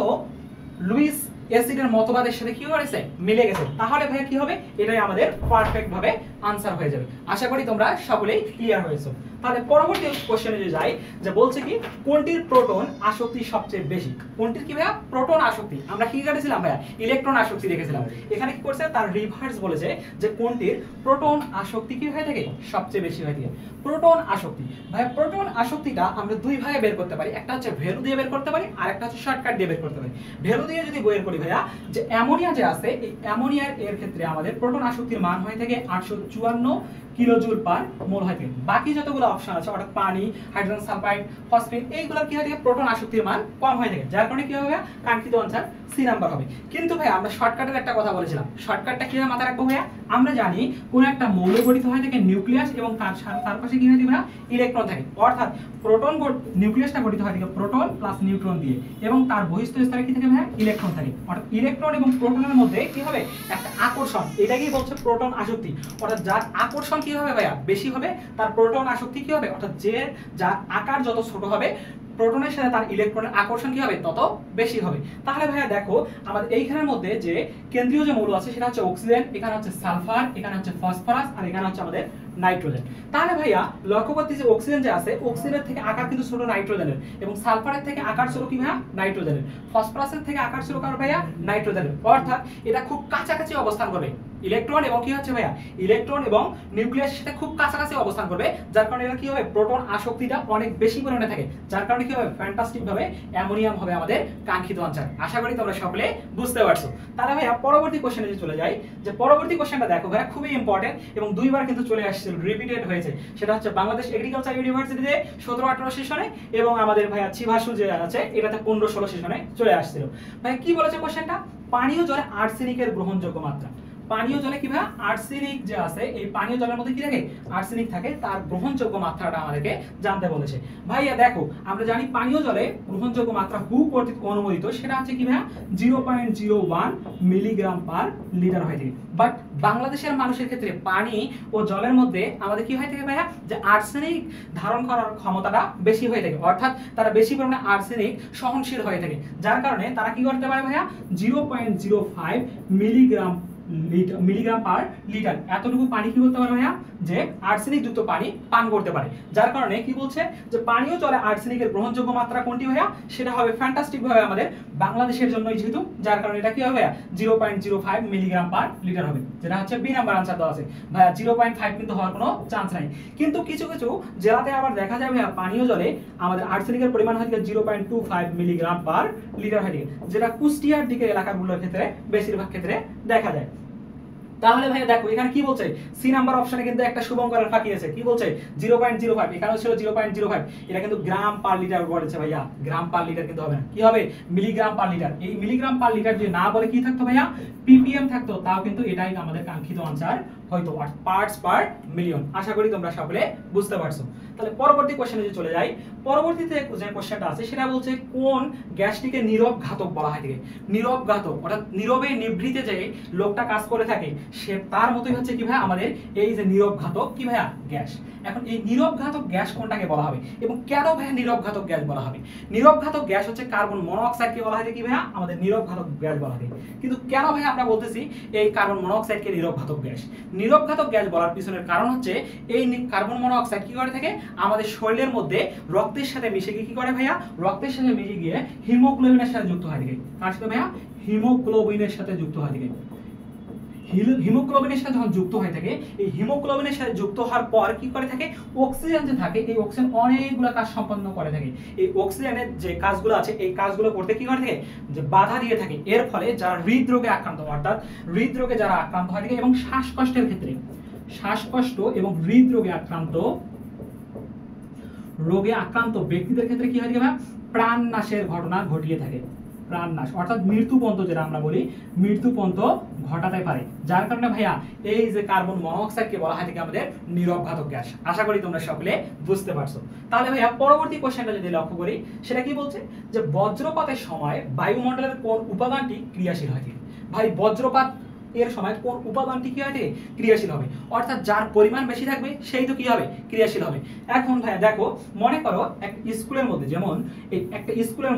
লুইস অ্যাসিডের মতবাদের সাথে কি করেছে, মিলে গেছে। তাহলে ভাইয়া কি হবে, এটাই আমাদের পারফেক্ট ভাবে আনসার হয়ে যাবে। আশা করি তোমরা সকলেই ক্লিয়ার হয়েছো। তাহলে পরবর্তী কোশ্চেনে যে যাই, যে বলছে কি কোনটির প্রোটন আসক্তি সবচেয়ে বেশি, কোনটির কি ভাইয়া প্রোটন আসক্তি, আমরা কি কাটেছিলাম ভাইয়া ইলেকট্রন আসক্তি দেখেছিলাম, এখানে কি করছে তার রিভার্স বলেছে যে কোনটির প্রোটন আসক্তি কি হয়ে থাকে সবচেয়ে বেশি হয়ে থাকে। প্রোটন আসক্তি ভাইয়া, প্রোটন আসক্তিটা আমরা দুই ভাগে বের করতে পারি, একটা হচ্ছে ভ্যালু দিয়ে বের করতে পারি আর একটা হচ্ছে শর্টকাট দিয়ে বের করতে পারি। ভ্যালু দিয়ে যদি বের করি ভাইয়া, যে অ্যামোনিয়া যে আছে এই অ্যামোনিয়ার এর ক্ষেত্রে আমাদের প্রোটন আসক্তির মান হয়ে থাকে 854 কিলোজুল পার মোল হয় থাকে। বাকি যতগুলো অপশন আছে অর্থাৎ পানি, হাইড্রোজেন সালফাইড, ফসফেট, এইগুলোর কি হয় থাকে প্রোটন আসক্তির মান কম হয়ে থাকে, যার কারণে কি হবে কাঙ্ক্ষিত আনসার সি নাম্বার হবে। কিন্তু ভাই আমরা শর্টকাটের একটা কথা বলেছিলাম, শর্টকাটটা কিভাবে মাথায় রাখবো ভাইয়া, আমরা জানি কোন একটা মৌল গঠিত হয় থাকে নিউক্লিয়াস এবং তার পাশে কি হয় থাকে ভাইয়া ইলেকট্রন থাকে, অর্থাৎ প্রোটন নিউক্লিয়াসটা গঠিত হয় থাকে প্রোটন প্লাস নিউট্রন দিয়ে এবং তার বহিস্থ স্তরে কি থাকে ভাইয়া ইলেকট্রন থাকে, অর্থাৎ ইলেকট্রন এবং প্রোটনের মধ্যে কি হবে একটা আকর্ষণ, এটাকেই বলছে প্রোটন আসক্তি। অর্থাৎ যার আকর্ষণ কি হবে ভাইয়া বেশি হবে তার প্রোটন আসক্তি কি হবে, অর্থাৎ যার আকার যত ছোট হবে প্রোটনের সাথে তার ইলেকট্রনের আকর্ষণ কি হবে তত বেশি হবে। তাহলে ভাইয়া দেখো আমাদের এইখানের মধ্যে যে কেন্দ্রীয় যে মৌল আছে সেটা হচ্ছে অক্সিজেন, এখানে হচ্ছে সালফার, এখানে হচ্ছে ফসফরাস আর এখানে হচ্ছে আমাদের নাইট্রোজেন। তাহলে ভাইয়া লক্ষ্য করতে যে অক্সিজেন যে আছে অক্সিজেনের থেকে আকার কিন্তু ছোট নাইট্রোজেনের, এবং সালফারের থেকে আকার ছোট কি ভাইয়া নাইট্রোজেনের, ফসফরাসের থেকে আকার ছোট কার ভাইয়া নাইট্রোজেনের, অর্থাৎ এটা খুব কাছাকাছি অবস্থান করবে ইলেকট্রন এবং কি হচ্ছে ভাইয়া ইলেকট্রন এবং নিউক্লিয়াসের সাথে খুব কাছাকাছি অবস্থান করবে, যার কারণে এটা কি হবে প্রোটন আসক্তিটা অনেক বেশি পরিমাণে থাকে, যার কারণে কি হবে ফ্যান্টাস্টিক ভাবে অ্যামোনিয়াম হবে আমাদের কাঙ্ক্ষিত আনসার। আশা করি তোমরা সকলে বুঝতে পারছো। তাহলে ভাইয়া পরবর্তী কোশ্চেনে যে চলে যাই, যে পরবর্তী কোশ্চেনটা দেখো ভাইয়া খুবই ইম্পর্টেন্ট এবং দুইবার কিন্তু চলে আসছিল, রিপিটেড হয়েছে, সেটা হচ্ছে বাংলাদেশ এগ্রিকালচার ইউনিভার্সিটিতে 17-18 সেশনে এবং আমাদের ভাইয়া চিভাসু যে আছে এটাতে 15-16 সেশনে চলে আসছিল। ভাই কি বলেছে কোশ্চেনটা, পানীয় জলে আর্সেনিকের গ্রহণযোগ্য মাত্রা, পানীয় জলে কি ভাইয়া আর্সেনিক যে আছে এই পানীয় জলের মধ্যে কি থাকে আর্সেনিক থাকে তার গ্রহণযোগ্য মাত্রাটা আমাদেরকে জানতে বলেছে ভাইয়া দেখো আমরা জানি পানীয় জলে গ্রহণযোগ্য মাত্রা হু কর্তৃক অনুমোদিত সেটা হচ্ছে কি ভাইয়া 0.01 মিলিগ্রাম পার লিটার হয়ে থাকে বাট বাংলাদেশের মানুষের ক্ষেত্রে পানি ও জলের মধ্যে আমাদের কি হয়ে থাকে ভাইয়া যে আর্সেনিক ধারণ করার ক্ষমতাটা বেশি হয়ে থাকে অর্থাৎ তারা বেশি পরিমাণে আর্সেনিক সহনশীল হয়ে থাকে যার কারণে তারা কি করতে পারে ভাইয়া 0.05 মিলিগ্রাম পার লিটার এতটুকু পানি কি করতে পারে ভাইয়া যে আর্সেনিক যুক্ত পানি পান করতে পারে যার কারণে কি বলছে যে পানীয় জলে আর্সেনিকের গ্রহণযোগ্য মাত্রা কোনটি ভাইয়া সেটা হবে ফ্যান্টাস্টিক ভাবে আমাদের বাংলাদেশের জন্যই যেহেতু যার কারণে এটা কি হবে ভাইয়া 0.05 মিলিগ্রাম পার লিটার হবে যেটা হচ্ছে বি নাম্বার আনসার দেওয়া আছে ভাইয়া 0.5 কিন্তু হওয়ার কোনো চান্স নাই কিন্তু কিছু কিছু জেলাতে আবার দেখা যায় ভাইয়া পানীয় জলে আমাদের আর্সেনিকের পরিমাণ হয় 0.25 মিলিগ্রাম পার লিটার হয় যেটা কুষ্টিয়ার দিকে এলাকাগুলোর ক্ষেত্রে বেশিরভাগ ক্ষেত্রে দেখা যায় তাহলে ভাই দেখো এখানে কি বলছে সি নাম্বার অপশনে কিন্তু একটা শুভঙ্করের ফাঁকি আছে কি বলছে 0.05 এখানে ছিল 0.05 এটা কিন্তু গ্রাম পার লিটার বলেছে ভাইয়া গ্রাম পার লিটার কিন্তু হবে না কি হবে মিলিগ্রাম পার লিটার এই মিলিগ্রাম পার লিটার যদি না বলে কি থাকতো ভাইয়া পিপিএম থাকতো তাও কিন্তু এটাই আমাদের কাঙ্ক্ষিত আনসার হয়তো পার্টস পার মিলিয়ন আশা করি তোমরা সকলে বুঝতে পারছো তাহলে পরবর্তী কোশ্চেনে যে চলে যাই পরবর্তীতে যে কোশ্চেনটা আছে সেটা বলছে কোন গ্যাসটিকে নীরব ঘাতক বলা হয় থাকে নীরব ঘাতক অর্থাৎ নীরবে নিভৃতে যে লোকটা কাজ করে থাকে সে তার মতোই হচ্ছে কি ভাইয়া আমাদের এই যে নীরব ঘাতক কি ভাইয়া গ্যাস এখন এই নীরব ঘাতক গ্যাস কোনটাকে বলা হবে এবং কেন ভাইয়া নীরব ঘাতক গ্যাস বলা হবে নীরব ঘাতক গ্যাস হচ্ছে কার্বন মনোক্সাইড কে বলা হয় কি ভাইয়া আমাদের নীরব ঘাতক গ্যাস বলা হয় কিন্তু কেন ভাইয়া আমরা বলতেছি এই কার্বন মনোক্সাইড কে নীরব ঘাতক গ্যাস নীরব ঘাতক গ্যাস বলার পিছনের কারণ হচ্ছে এই কার্বন মনোক্সাইড কি করে থাকে আমাদের শরীরের মধ্যে রক্তের সাথে মিশে গিয়ে কি করে ভাইয়া রক্তের সাথে মিশে গিয়ে হিমোগ্লোবিনের সাথে যুক্ত হয় থাকে কার সাথে ভাইয়া হিমোগ্লোবিনের সাথে যুক্ত হয় থাকে হিমোগ্লোবিনের সাথে যখন যুক্ত হয়ে থাকে এই হিমোগ্লোবিনের সাথে যুক্ত হওয়ার পর কি করে থাকে অক্সিজেন যে থাকে এই অক্সিজেন অনেকগুলো কাজ সম্পন্ন করে থাকে এই অক্সিজেনের যে কাজগুলো আছে এই কাজগুলো করতে কি করে থাকে যে বাধা দিয়ে থাকে এর ফলে যারা হৃদরোগে আক্রান্ত অর্থাৎ হৃদরোগে যারা আক্রান্ত হয় থাকে এবং শ্বাসকষ্টের ক্ষেত্রে শ্বাসকষ্ট এবং হৃদরোগে আক্রান্ত ব্যক্তিদের ক্ষেত্রে কি হয় থাকে প্রাণ নাশের ঘটনা ঘটিয়ে থাকে প্রাণ নাশ অর্থাৎ মৃত্যু পর্যন্ত যেটা আমরা বলি মৃত্যু পর্যন্ত ঘটাতে পারে যার কারণে ভাইয়া এই যে কার্বন মনোক্সাইডকে বলা হয় থেকে আমাদের নীরব ঘাতক গ্যাস আশা করি তোমরা সকলে বুঝতে পারছো তাহলে ভাইয়া পরবর্তী কোশ্চেনটা যদি লক্ষ্য করি সেটা কি বলছে যে বজ্রপাতের সময় বায়ুমণ্ডলের কোন উপাদানটি ক্রিয়াশীল হয় ভাই বজ্রপাত এর সময় কোন উপাদানটি কি হয় ক্রিয়াশীল হবে অর্থাৎ যার পরিমাণ বেশি থাকবে সেই তো কি হবে ক্রিয়াশীল হবে এখন ভাইয়া দেখো মনে করো একটা স্কুলের মধ্যে যেমন এই একটা স্কুলের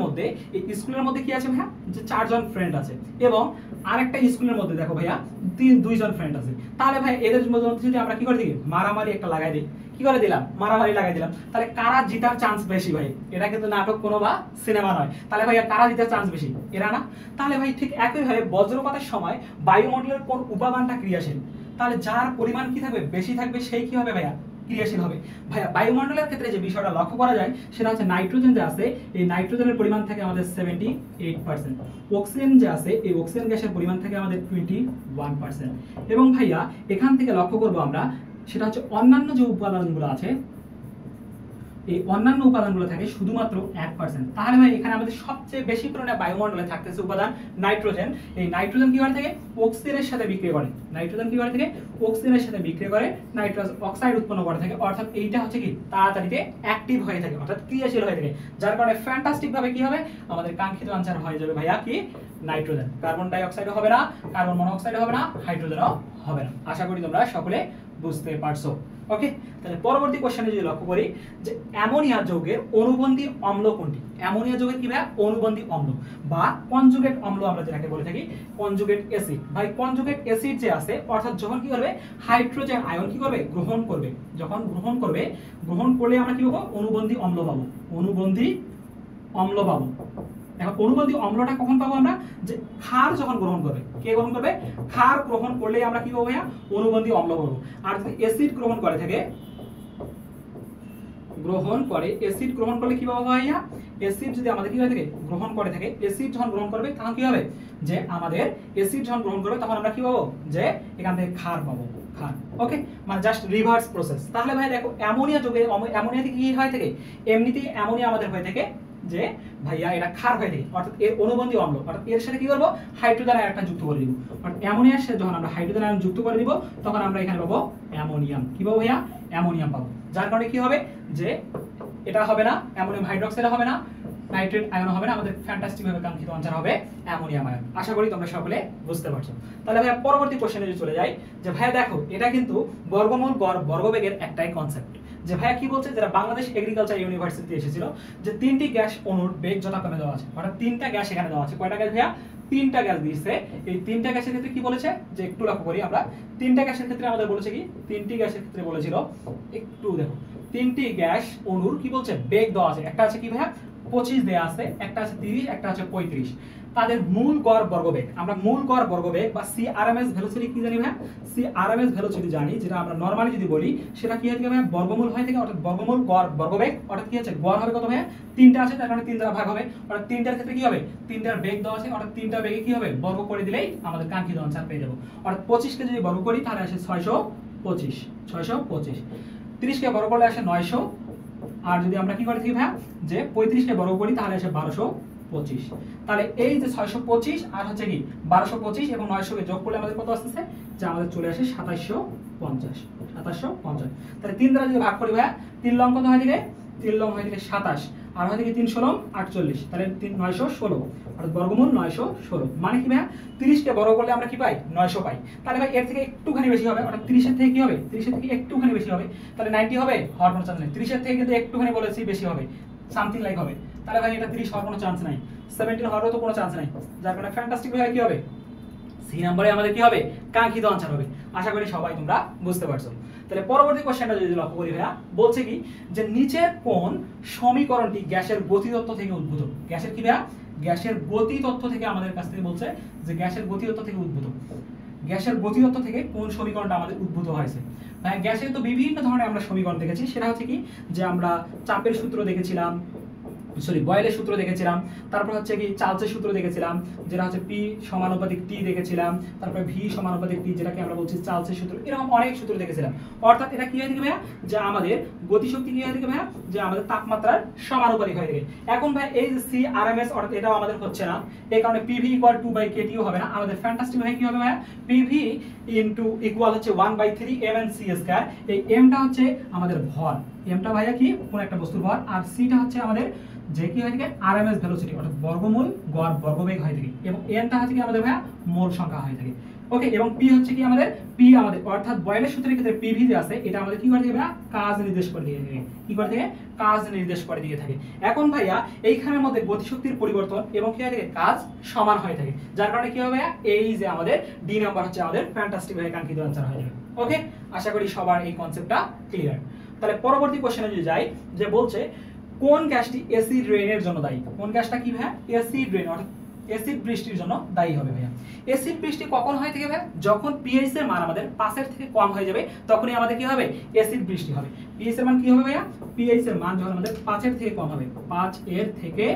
মধ্যে কি আছে ভাইয়া যে 4 জন ফ্রেন্ড আছে এবং আরেকটা স্কুলের মধ্যে দেখো ভাইয়া 2 জন ফ্রেন্ড আছে তাহলে ভাই এদের মধ্যে যদি আমরা কি করে দিই মারামারি একটা লাগাই দিই কি করে দিলাম মারামারি লাগাই দিলাম তাহলে কারা জিতার চান্স বেশি ভাই এটা কিন্তু নাটক কোনো বা সিনেমা নয় তাহলে ভাইয়া কারা জিতার চান্স বেশি এরা না তাহলে ভাই ঠিক একইভাবে বজ্রপাতের সময় বায়ুমণ্ডলের কোন উপাদানটা ক্রিয়াশীল তাহলে যার পরিমাণ কি থাকবে বেশি থাকবে সেই কি হবে ভাইয়া ক্রিয়াশীল হবে ভাইয়া বায়ুমণ্ডলের ক্ষেত্রে যে বিষয়টা লক্ষ্য করা যায় সেটা হচ্ছে নাইট্রোজেন যে আছে এই নাইট্রোজেনের পরিমাণ থাকে আমাদের 78% অক্সিজেন যে আছে এই অক্সিজেন গ্যাসের পরিমাণ থাকে আমাদের 21% এবং ভাইয়া এখান থেকে লক্ষ্য করব আমরা সেটা হচ্ছে অন্যান্য যে উপাদানগুলো আছে এই অন্যান্য উপাদানগুলো থাকে শুধুমাত্র 1% তাহলে ভাই এখানে আমাদের সবচেয়ে বেশি পরিমাণে বায়ুমণ্ডলে থাকতেছে উপাদান নাইট্রোজেন এই নাইট্রোজেন কি করে থাকে অক্সিজেনের সাথে বিক্রিয়া করে নাইট্রাস অক্সাইড উৎপন্ন করে থাকে অর্থাৎ এইটা হচ্ছে কি তাড়াতাড়িতে অ্যাক্টিভ হয়ে থাকে অর্থাৎ ক্রিয়াশীল হয়ে থাকে যার কারণে ফ্যান্টাস্টিক ভাবে কি হবে আমাদের কাঙ্ক্ষিত আনসার হয়ে যাবে ভাইয়া কি নাইট্রোজেন কার্বন ডাই অক্সাইডও হবে না কার্বন মনোক্সাইডও হবে না হাইড্রোজেনও হবে না আশা করি তোমরা সকলে বুঝতে পারছো ওকে তাহলে পরবর্তী কোশ্চেনে যদি লক্ষ্য করি যে অ্যামোনিয়া যৌগের অনুবন্ধী অম্ল কোনটি অ্যামোনিয়া যৌগের কি ভাইয়া অনুবন্ধী অম্ল বা কনজুগেট অম্ল আমরা যেটাকে বলে থাকি কনজুগেট অ্যাসিড ভাই কনজুগেট অ্যাসিড যে আছে অর্থাৎ যখন কি করবে হাইড্রোজেন আয়ন কি করবে গ্রহণ করবে যখন গ্রহণ করলে আমরা কি পাবো অনুবন্ধী অম্ল পাবো এখন অনুবন্ধী অম্লটা কখন পাবো আমরা যে ক্ষার যখন গ্রহণ করবে কে গ্রহণ করবে ক্ষার গ্রহণ করলে আমরা কি পাবো ভাইয়া অনুবন্ধী অম্ল পাবো আর যদি অ্যাসিড গ্রহণ করে অ্যাসিড গ্রহণ করলে কি পাবো ভাইয়া অ্যাসিড যদি আমাদের কি হয়ে থাকে গ্রহণ করে থাকে অ্যাসিড যখন গ্রহণ করবে তখন কি হবে যে আমাদের অ্যাসিড যখন গ্রহণ করবে তখন আমরা কি পাবো যে এখান থেকে ক্ষার পাবো ক্ষার ওকে মানে জাস্ট রিভার্স প্রসেস তাহলে ভাই দেখো অ্যামোনিয়া যৌগে অ্যামোনিয়া থেকে কি হয়ে থাকে এমনিতেই অ্যামোনিয়া আমাদের হয়ে থাকে যে ভাইয়া এটা ক্ষার হয়ে থাকে, অর্থাৎ এর অনুবন্ধী অম্ল, অর্থাৎ এর সাথে কি করবো হাইড্রোজেন আয়নটা যুক্ত করে দিব। অর্থাৎ অ্যামোনিয়ার সাথে যখন আমরা হাইড্রোজেন আয়ন যুক্ত করে দিব তখন আমরা এখানে পাবো অ্যামোনিয়াম। কি পাবো ভাইয়া? অ্যামোনিয়াম পাবো। যার কারণে কি হবে যে এটা হবে না, অ্যামোনিয়াম হাইড্রোক্সাইড হবে না, নাইট্রেট আয়ন হবে না, আমাদের ফ্যান্টাস্টিক ভাবে কাঙ্ক্ষিত আনসার হবে অ্যামোনিয়াম আয়ন। আশা করি তোমরা সকলে বুঝতে পারছো। তাহলে ভাইয়া পরবর্তী কোশ্চেনে যদি চলে যাই, যে ভাইয়া দেখো এটা কিন্তু বর্গমূল গড় বর্গবেগের একটাই কনসেপ্ট। যে ভাইয়া কি বলছে, যারা বাংলাদেশ এগ্রিকালচার ইউনিভার্সিটিতে এসেছিল, যে 3টি গ্যাস অণুর বেগ যথাক্রমে দেওয়া আছে, অর্থাৎ 3টা গ্যাস এখানে দেওয়া আছে। কয়টা গ্যাস ভাইয়া? 3টা গ্যাস দিয়েছে। এই 3টা গ্যাসের ক্ষেত্রে কি বলেছে, যে একটু লক্ষ্য করি আমরা, 3টা গ্যাসের ক্ষেত্রে আমাদের বলেছে কি, 3টি গ্যাসের ক্ষেত্রে বলেছিল, একটু দেখো, 3টি গ্যাস অণুর কি বলছে বেগ দেওয়া আছে। একটা আছে কি ভাইয়া 25 দেয়া আছে, একটা আছে 30, একটা আছে 35। তাদের মূল গড় বর্গবেগ, আমরা মূল গড় বর্গবেগ বা সিআরএমএস ভেলোসিটি কি জানি ভাইয়া? সিআরএমএস ভেলোসিটি জানি, যেটা আমরা নরমালি যদি বলি সেটা কি হয় থাকে ভাইয়া বর্গমূল হয় থেকে, অর্থাৎ বর্গমূল গড় বর্গবেগ, অর্থাৎ কি আছে গড় হবে কত ভাইয়া? 3টা আছে, তার কারণে 3 দ্বারা ভাগ হবে, অর্থাৎ 3টার ক্ষেত্রে কি হবে 3টার বেগ দেওয়া আছে, অর্থাৎ 3টা বেগে কি হবে বর্গ করে দিলেই আমাদের কাঙ্ক্ষিত আনসার পেয়ে যাব। অর্থাৎ 25 কে যদি বর্গ করি তাহলে আসে 625, 625। 30 কে বর্গ করলে আসে 900, আর যদি আমরা কি করে থাকি ভাইয়া যে 35 কে বর্গ করি তাহলে আসে 1225। তাহলে এই যে 625 আর হচ্ছে কি 1225 এবং 900 কে যোগ করলে আমাদের কত আসছে, যে আমাদের চলে আসে 2750, 2750। তাহলে 3 দ্বারা যদি ভাগ করি ভাইয়া, 3 লং কত হয় থেকে, 3 লং হয় থেকে 27, আর হয় থেকে 3 16 48, তাহলে 916, আর বর্গমূল 916। মানে কি ভাইয়া 30 কে বর্গ করলে আমরা কি পাই 900 পাই। তাহলে ভাই এর থেকে একটুখানি বেশি হবে, অর্থাৎ 30 এর থেকে কি হবে, 30 এর থেকে একটুখানি বেশি হবে, তাহলে 90 হবে, হওয়ার কোনো চান্স নেই। 30 এর থেকে কিন্তু একটুখানি বলেছি বেশি হবে, সামথিং লাইক হবে, তাহলে ভাই এটা 30 হওয়ার কোনো চান্স নাই, 17 হওয়ারও তো কোনো চান্স নাই। যার কারণে ফ্যান্টাস্টিক ভাবে কি হবে, সি নম্বরে আমাদের কি হবে কাঙ্ক্ষিত আনসার হবে। আশা করি সবাই তোমরা বুঝতে পারছো। তাহলে পরবর্তী কোশ্চেনটা যদি লক্ষ্য করি ভাইয়া, বলছে কি যে নিচের কোন সমীকরণটি গ্যাসের গতিতত্ত্ব থেকে উদ্ভূত। গ্যাসের কি ভাইয়া? গ্যাসের গতিতত্ত্ব থেকে আমাদের কাছ থেকে বলছে যে গ্যাসের গতিতত্ত্ব থেকে উদ্ভূত। গ্যাসের গতিতত্ত্ব থেকে কোন সমীকরণটা আমাদের উদ্ভূত হয়েছে। ভাই গ্যাসের তো বিভিন্ন ধরনের আমরা সমীকরণ দেখেছি, সেটা হচ্ছে কি যে আমরা চাপের সূত্র দেখেছিলাম, বয়েলের সূত্র দেখেছিলাম, তারপর হচ্ছে কি চার্লসের সূত্র দেখেছিলাম, যেটা হচ্ছে পি সমানুপাতিক টি দেখেছিলাম, তারপরে ভি সমানুপাতিক টি, যেটাকে আমরা বলছি চার্লসের সূত্র। এরকম অনেক সূত্র দেখেছিলাম। অর্থাৎ এটা কি হয়ে থাকে ভাইয়া, যে আমাদের গতিশক্তি কি হয়ে থাকে ভাইয়া, যে আমাদের তাপমাত্রার সমানুপাতিক হয়ে থাকে। এখন ভাই এই যে সিআরএমএস, অর্থাৎ এটাও আমাদের হচ্ছে না, এই কারণে পিভি ইকুয়াল 2/kT হবে না, আমাদের ফ্যান্টাস্টিক ভাই কি হবে ভাইয়া, পিভি ইনটু ইকুয়াল হচ্ছে 1/3 mc²। এই এমটা হচ্ছে আমাদের ভর, এমটা ভাইয়া কি কোন একটা বস্তুর ভর, আর সিটা হচ্ছে আমাদের যে কি হয় থাকে আরএমএস ভেলোসিটি, অর্থাৎ বর্গমূল গড় বর্গবেগ হয় থাকে, এবং এনটা হচ্ছে কি আমাদের ভাইয়া মোল সংখ্যা হয় থাকে। ওকে, এবং পি হচ্ছে কি আমাদের পি আমাদের, অর্থাৎ বয়েলের সূত্রের ক্ষেত্রে পিভি যে আছে এটা আমাদের কি করে থাকে ভাইয়া কাজ নির্দেশ করে দিয়ে থাকে, কি করে থাকে কাজ নির্দেশ করে দিয়ে থাকে। এখন ভাইয়া এইখানের মধ্যে গতিশক্তির পরিবর্তন এবং কি হয় থাকে কাজ সমান হয়ে থাকে, যার কারণে কি হবে এই যে আমাদের ডি নাম্বার হচ্ছে আমাদের ফ্যান্টাস্টিক ভাবে কাঙ্ক্ষিত আনসার হয়ে যাবে। ওকে, আশা করি সবার এই কনসেপ্টটা ক্লিয়ার। তাহলে পরবর্তী কোশ্চেনে যদি যাই, যে বলছে কোন গ্যাসটি অ্যাসিড রেইনের জন্য দায়ী। কোন গ্যাসটা কি ভাইয়া অ্যাসিড রেইন, অর্থাৎ অ্যাসিড বৃষ্টির জন্য দায়ী হবে ভাইয়া। অ্যাসিড বৃষ্টি কখন হয় থেকে ভাইয়া, যখন পিএইচ এর মান আমাদের 5 এর থেকে কম হয়ে যাবে তখনই আমাদের কি হবে অ্যাসিড বৃষ্টি হবে। পিএইচ এর মান কি হবে ভাইয়া, পিএইচ এর মান যখন আমাদের 5 এর থেকে কম হবে, 5 এর থেকে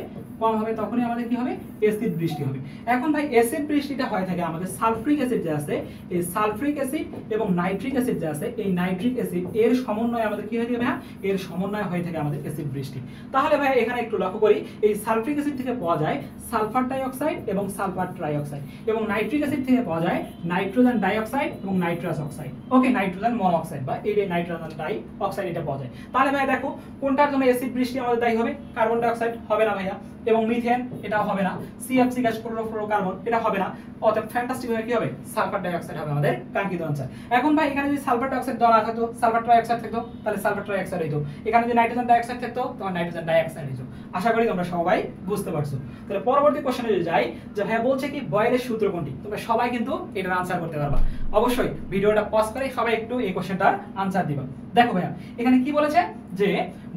কম হবে তখনই আমাদের কি হবে অ্যাসিড বৃষ্টি হবে। এখন ভাই অ্যাসিড বৃষ্টিটা হয় থাকে আমাদের সালফ্রিক অ্যাসিড যে আছে, এই সালফ্রিক অ্যাসিড এবং নাইট্রিক অ্যাসিড যে আছে, এই নাইট্রিক অ্যাসিড এর সমন্বয়ে আমাদের কি হয় থাকে ভাইয়া, এর সমন্বয় হয়ে থাকে আমাদের অ্যাসিড বৃষ্টি। তাহলে ভাই এখানে একটু লক্ষ্য করি, এই সালফ্রিক অ্যাসিড থেকে পাওয়া যায় সালফার ডাইঅক্সাইড এবং সালফার ট্রাইঅক্সাইড, এবং নাইট্রিক অ্যাসিড থেকে পাওয়া যায় নাইট্রোজেন ডাইঅক্সাইড এবং নাইট্রাস অক্সাইড। ওকে, নাইট্রোজেন মনোঅক্সাইড বা এই নাইট্রোজেন ডাইঅক্সাইড এটা পাওয়া যায়। তাহলে ভাই দেখো কোনটার জন্য অ্যাসিড বৃষ্টি আমাদের দায়ী হবে, কার্বন ডাইঅক্সাইড হবে না ভাইয়া, এবং মিথেন এটাও হবে না, সিএফসি গ্যাস ক্লোরোফ্লোরোকার্বন এটা হবে না, অতএব ফ্যান্টাস্টিক ভাবে কি হবে সালফার ডাইঅক্সাইড হবে আমাদের কাঙ্ক্ষিত আনসার। এখন ভাই এখানে যদি সালফার ডাইঅক্সাইড দেওয়া না থাকতো, সালফার ট্রাইঅক্সাইড থাকতো, তাহলে সালফার ট্রাইঅক্সাইড হইতো। এখানে যদি নাইট্রোজেন ডাইঅক্সাইড থাকতো তখন নাইট্রোজেন ডাইঅক্সাইড হইতো। আশা করি তোমরা সবাই বুঝতে পারছো। তাহলে পরবর্তী কোশ্চেনে যদি যাই, যে ভাইয়া বলছে কি বয়েলের সূত্র কোনটি, তোমরা সবাই কিন্তু এটার আনসার করতে পারবা। অবশ্যই ভিডিওটা পজ করে সবাই একটু এই কোশ্চেনটার আনসার দিবা। দেখো ভাইয়া এখানে কি বলেছে, যে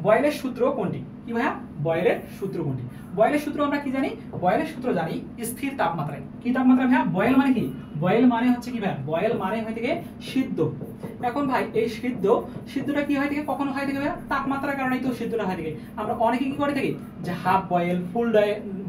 বয়েলের সূত্র কোনটি, কি ভাইয়া বয়েলের সূত্র কোনটি। বয়েলের সূত্র আমরা কি জানি, বয়েলের সূত্র জানি স্থির তাপমাত্রায়। কি তাপমাত্রা ভাইয়া, বয়েল মানে কি, বয়েল মানে হচ্ছে কি ভাইয়া, বয়েল মানে হয় থেকে সিদ্ধ। এখন ভাই এই সিদ্ধটা কি হয় থেকে কখন হয় থেকে ভাইয়া, তাপমাত্রার কারণেই তো সিদ্ধটা হয় থেকে। আমরা অনেকে কি করে থাকি, যে হাফ বয়েল ফুল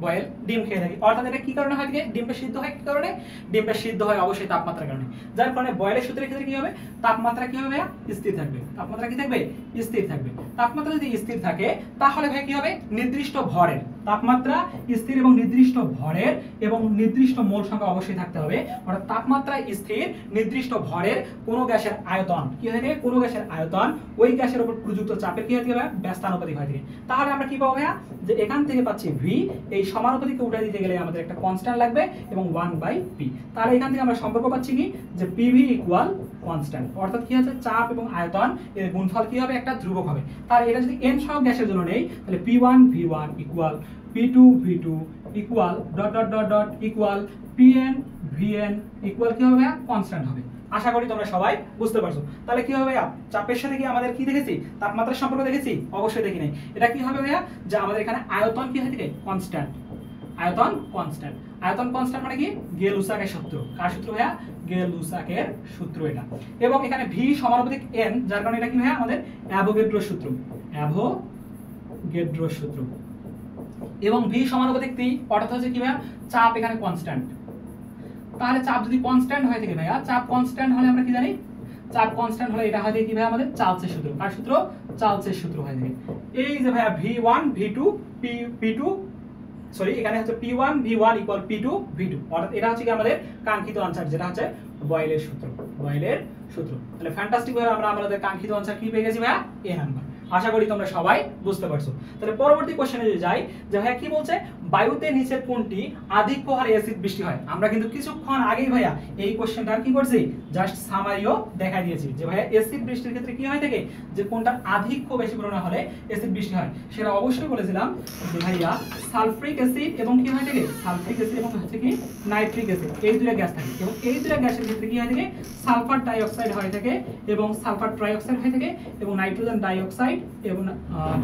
বয়েল ডিম খেয়ে থাকি, অর্থাৎ এটা কি কারণে হয় থেকে, ডিমটা সিদ্ধ হয় কি কারণে, ডিমটা সিদ্ধ হয় অবশ্যই তাপমাত্রার কারণে। যার কারণে বয়েলের সূত্রের ক্ষেত্রে কি হবে, তাপমাত্রা কি হবে ভাইয়া স্থির থাকবে, তাপমাত্রা কি থাকবে স্থির থাকবে। তাপমাত্রা যদি স্থির থাকে তাহলে ভাই কি হবে নির্দিষ্ট ভরের, তাপমাত্রা স্থির এবং নির্দিষ্ট ভরের এবং নির্দিষ্ট মোল সংখ্যা অবশ্যই থাকতে হবে। অর্থাৎ তাপমাত্রা স্থির, নির্দিষ্ট ভরের কোন গ্যাসের আয়তন কি হয়ে থাকে, কোন গ্যাসের আয়তন ওই গ্যাসের উপর প্রযুক্ত চাপের কি হয়ে থাকে, ব্যস্তানুপাতিক হয়ে থাকে। তাহলে আমরা কি পাবো ভাইয়া, যে এখান থেকে পাচ্ছি ভি, এই সমানুপাতিককে উঠে দিতে গেলে আমাদের একটা কনস্ট্যান্ট লাগবে এবং 1/p। তাহলে এখান থেকে আমরা সম্পর্ক পাচ্ছি কি, যে পিভি ইকুয়াল কনস্ট্যান্ট, অর্থাৎ কি হচ্ছে চাপ এবং আয়তন এর গুণফল কি হবে, একটা ধ্রুবক হবে। তাহলে এটা যদি n সহগ গ্যাসের জন্য নেই, তাহলে p1 v1 equal p2 v2 equal dot dot dot dot equal pn vn equal কি হবে, কনস্ট্যান্ট হবে। আশা করি তোমরা সবাই বুঝতে পারছো। তাহলে কি হবে ভাইয়া, চাপের সাথে কি আমাদের কি দেখেছি, তাপমাত্রার সম্পর্ক দেখেছি, অবশ্যই দেখি নাই। এটা কি হবে ভাইয়া, যে আমাদের এখানে আয়তন কি হয়ে থাকে, কনস্ট্যান্ট, আয়তন কনস্ট্যান্ট। আয়তন কনস্ট্যান্ট মানে কি, গেলুসাকের সূত্র। কার সূত্র ভাইয়া, গেলুসাকের সূত্র এটা। এবং এখানে ভি সমানুপাতিক n, যার কারণে এটা কি ভাইয়া, আমাদের অ্যাভোগাড্রোর সূত্র, অ্যাভোগাড্রোর সূত্র। এবং ভি সমানুপাতিক টি, অর্থাৎ হচ্ছে কি ভাইয়া, চাপ এখানে কনস্ট্যান্ট। তাহলে চাপ যদি কনস্ট্যান্ট হয়ে থাকে ভাইয়া, চাপ কনস্ট্যান্ট হলে আমরা কি জানি, চাপ কনস্ট্যান্ট হলে এটা হয় কি ভাইয়া, আমাদের চার্লসের সূত্র। কার সূত্র, চার্লসের সূত্র হয়ে থাকে। এই যে ভাইয়া v1 v2 p2 সরি, এখানে হচ্ছে p1 v1 equal p2 v2, অর্থাৎ এটা হচ্ছে কি আমাদের কাঙ্ক্ষিত আনসার, যেটা হচ্ছে বয়েলের সূত্র, বয়েলের সূত্র। তাহলে ফ্যান্টাস্টিক ভাবে আমরা আমাদের কাঙ্ক্ষিত আনসার কি পেয়ে গেছি ভাইয়া, a নাম্বার। আশা করি তোমরা সবাই বুঝতে পারছো। তাহলে পরবর্তী কোশ্চেনে যদি যাই, যে ভাইয়া কি বলছে, বায়ুতে নিচের কোনটি অধিক হারে অ্যাসিড বৃষ্টি হয়। আমরা কিন্তু কিছুক্ষণ আগেই ভাইয়া এই কোশ্চেনটা কি করছি, জাস্ট সামারিও দেখাই দিয়েছি, যে ভাইয়া অ্যাসিড বৃষ্টির ক্ষেত্রে কি হয় থাকে, যে কোনটা আধিক্য বেশি পরিমাণে হলে অ্যাসিড বৃষ্টি হয়, সেটা অবশ্যই বলেছিলাম যে ভাইয়া সালফ্রিক অ্যাসিড এবং কি হয় থাকে, সালফ্রিক অ্যাসিড এবং হচ্ছে কি নাইট্রিক অ্যাসিড, এই দুটো গ্যাস থাকে। এবং এই দুটো গ্যাসের ক্ষেত্রে কি হয় থাকে, সালফার ডাইঅক্সাইড হয়ে থাকে এবং সালফার ট্রাইঅক্সাইড হয়ে থাকে এবং নাইট্রোজেন ডাইঅক্সাইড এবং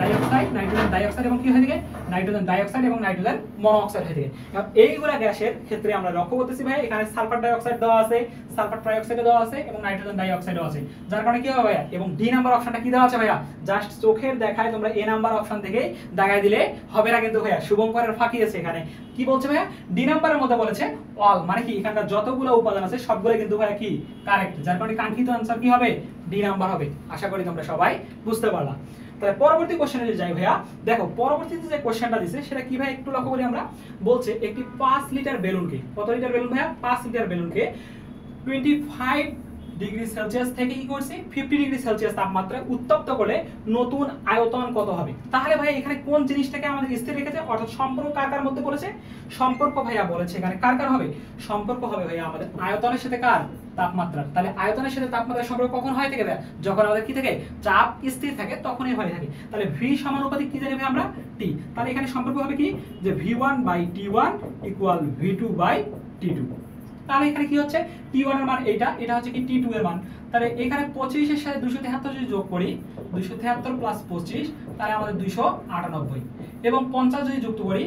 নাইট্রোজেন ডাইঅক্সাইড এবং কি হয়ে থাকে, নাইট্রোজেন ডাইঅক্সাইড এবং নাইট্রোজেন মনোঅক্সাইড হয়ে থাকে। এইগুলা গ্যাসের ক্ষেত্রে আমরা লক্ষ্য করতেছি ভাই, এখানে সালফার ডাইঅক্সাইড দেওয়া আছে, সালফার ট্রাইঅক্সাইড দেওয়া আছে এবং নাইট্রোজেন ডাইঅক্সাইডও আছে। যার কারণে কি হবে ভাইয়া, এবং ডি নাম্বার অপশনটা কি দেওয়া আছে ভাইয়া, জাস্ট চোখের দেখায় তোমরা এ নাম্বার অপশন থেকে দাগায় দিলে হবে না কিন্তু ভাইয়া, শুভঙ্করের ফাঁকি আছে এখানে। কি বলছে ভাইয়া, ডি নাম্বারের মধ্যে বলেছে অল, মানে কি এখানকার যতগুলো উপাদান আছে সবগুলো কিন্তু ভাইয়া কি কারেক্ট, যার কারণে কাঙ্ক্ষিত আনসার কি হবে, ডি নাম্বার হবে। আশা করি তোমরা সবাই বুঝতে পারলা। তাহলে পরবর্তী কোশ্চেনে যাই ভাইয়া, দেখো পরবর্তীতে যে কোশ্চেনটা দিছে সেটা কি ভাই, একটু লক্ষ্য করি আমরা। বলছে একটি 5 লিটার বেলুনকে, কত লিটার বেলুন ভাইয়া, 5 লিটার বেলুনকে 25 ডিগ্রি সেলসিয়াস থেকে কি করছি 50 ডিগ্রি সেলসিয়াস তাপমাত্রায় উত্তপ্ত করলে নতুন আয়তন কত হবে। তাহলে ভাই এখানে কোন জিনিসটাকে আমাদের স্থির রেখেছে, অর্থাৎ সম্পর্ক কার কার মধ্যে বলেছে, সম্পর্ক ভাইয়া বলেছে এখানে কার কার হবে, সম্পর্ক হবে ভাইয়া আমাদের আয়তনের সাথে কার, তাপমাত্রা। তাহলে আয়তনের সাথে তাপমাত্রার সম্পর্ক কখন হয় থাকে ভাইয়া, যখন আমাদের কি থাকে, চাপ স্থির থাকে তখনই হয়ে থাকে। তাহলে ভি সমানুপাতিক কি জানি ভাই আমরা, টি। তাহলে এখানে সম্পর্ক হবে কি, যে v1/t1 ইকুয়াল v2/t2। তাহলে এখানে কি হচ্ছে, t1 এর মান এইটা, এটা হচ্ছে কি t2 এর মান। তাহলে এখানে 25 এর সাথে 273 যদি যোগ করি, 273 প্লাস 25 তাহলে আমাদের 298 এবং 50 যদি যুক্ত করি,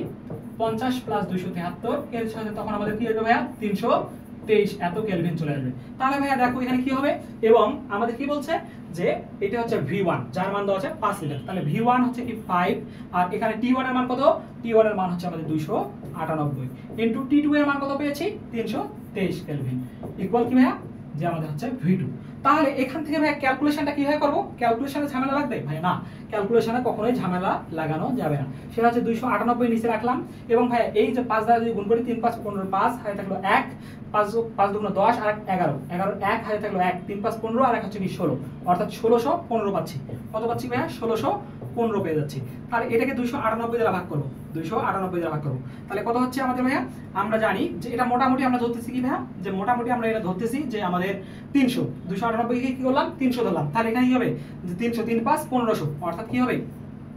50 প্লাস 273 এর সাথে তখন আমাদের কি হবে ভাইয়া, 323 এত কেলভিন চলে আসবে। তাহলে ভাইয়া দেখো এখানে কি হবে, এবং আমাদের কি বলছে যে এটা হচ্ছে v1, যার মান দেওয়া আছে 5 লিটার। তাহলে v1 হচ্ছে কি 5, আর এখানে t1 এর মান কত, t1 এর মান হচ্ছে আমাদের 298 ইনটু t2 এর মান কত পেয়েছি, 323 কেলভিন ইকুয়াল কি ভাইয়া, যে আমাদের হচ্ছে v2। তাহলে এখান থেকে ভাই ক্যালকুলেশনটা কিভাবে করব, ক্যালকুলেশনে ঝামেলা লাগবে ভাই না, ক্যালকুলেশনে কখনোই ঝামেলা লাগানো যাবে না। সেটা হচ্ছে 298 নিচে রাখলাম এবং ভাই এই যে 5 দ্বারা যদি গুণ করি 3 5 15, 5 হাতে থাকলো 1, 5 2 10 আর 11, 11 1 হাতে থাকলো 1, 3 5 15 আর 1 হচ্ছে কি 16, অর্থাৎ 1615 পাচ্ছি। কত পাচ্ছি ভাইয়া, 1615 পেয়ে যাচ্ছি। তাহলে এটাকে 298 দ্বারা ভাগ করব, 298 দ্বারা ভাগ করব, তাহলে কত হচ্ছে আমাদের ভাইয়া, আমরা জানি যে এটা মোটামুটি আমরা ধরতেছি কি ভাইয়া, যে মোটামুটি আমরা এটা ধরতেছি যে আমাদের 300, 298 কে কি করলাম 300 ধরলাম। তাহলে এখানে কি হবে, যে 300 3 5 1500, অর্থাৎ কি হবে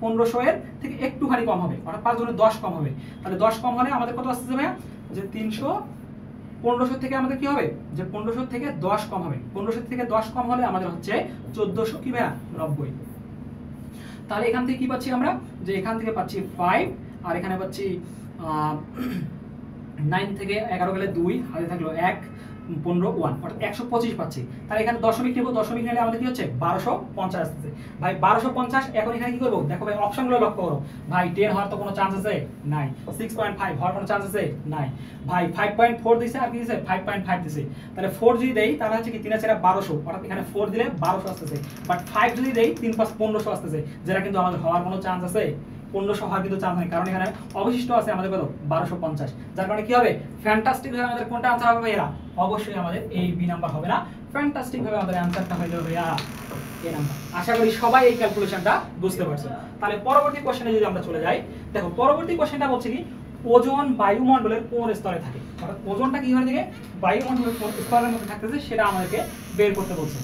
1500 এর থেকে একটুখানি কম হবে, অর্থাৎ 5 গুণে 10 কম হবে। তাহলে 10 কম হলে আমাদের কত আসছে ভাইয়া, যে 300, 1500 থেকে আমাদের কি হবে, যে 1500 থেকে 10 কম হবে, 1500 থেকে 10 কম হলে আমাদের হচ্ছে 1400 কি ভাইয়া 90। তাহলে এখান থেকে কি পাচ্ছি আমরা, যে এখান থেকে পাচ্ছি 5 আর এখানে পাচ্ছি 9 থেকে 11 গেলে 2 হাতে থাকলো 1, 15 1, অর্থাৎ 125 পাচ্ছি। তাহলে এখানে দশমিক নেব, দশমিক নিলে আমাদের কি হচ্ছে 1250 আসছে ভাই। 1250 এখন এখানে কি করব, দেখো ভাই অপশনগুলো লক্ষ্য করো ভাই, 10 হওয়ার তো কোনো চান্স আছে নাই, 6.5 হওয়ার কোনো চান্স আছে নাই ভাই, 5.4 দিছে আর কি দিছে 5.5 দিছে। তাহলে 4 যদি দেই তাহলে হচ্ছে কি 3 4 1200, অর্থাৎ এখানে 4 দিলে 1200 আসতেছে, বাট 5 যদি দেই 3 5 1500 আসতেছে, যেটা কিন্তু আমাদের হওয়ার কোনো চান্স আছে 1500 হওয়ার কিন্তু চান্স নেই, কারণ এখানে অবশিষ্ট আছে আমাদের কত 1250, যার কারণে কি হবে ফ্যান্টাস্টিক ভাবে আমাদের কোনটা आंसर হবে ভাইয়া, অবশ্যই আমাদের এই বি নাম্বার হবে না, ফ্যান্টাস্টিক ভাবে আমাদের आंसरটা হয়ে যাবে ভাইয়া এ নাম্বার। আশা করি সবাই এই ক্যালকুলেশনটা বুঝতে পারছেন। তাহলে পরবর্তী কোশ্চেনে যদি আমরা চলে যাই, দেখো পরবর্তী কোশ্চেনটা বলছে কি ওজোন বায়ুমণ্ডলের কোন স্তরে থাকে, অর্থাৎ ওজোনটা কি হয় থেকে বায়ুমণ্ডলের কোন স্তরের মধ্যে থাকতেছে সেটা আমাদেরকে বের করতে বলছে।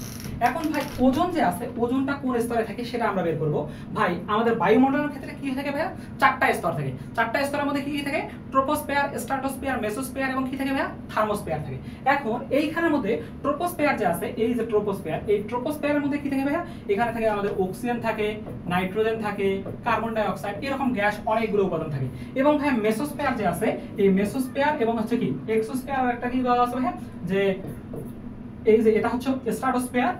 এখন ভাই ওজোন যে আছে ওজোনটা কোন স্তরে থাকে সেটা আমরা বের করব। ভাই আমাদের বায়ুমণ্ডলের ক্ষেত্রে কি থাকে ভাইয়া, চারটা স্তর থাকে, চারটা স্তরের মধ্যে কি কি থাকে, ট্রোপোস্ফিয়ার, স্ট্রাটোস্ফিয়ার, মেসোস্ফিয়ার এবং কি থাকে ভাইয়া, থার্মোস্ফিয়ার থাকে। এখন এইখানের মধ্যে ট্রোপোস্ফিয়ার যে আছে, এই যে ট্রোপোস্ফিয়ার, এই ট্রোপোস্ফিয়ারের মধ্যে কি থাকে ভাইয়া, এখানে থাকে আমাদের অক্সিজেন থাকে, নাইট্রোজেন থাকে, কার্বন ডাই অক্সাইড, এরকম গ্যাস অনেকগুলো উপাদান থাকে। এবং ভাইয়া মেসোস্ফিয়ার যে আছে, এই মেসোস্ফিয়ার এবং হচ্ছে কি এক্সোস্ফিয়ার একটা কি দেওয়া আছে ভাইয়া, যে এই যে এটা হচ্ছে স্ট্রাটোস্ফিয়ার,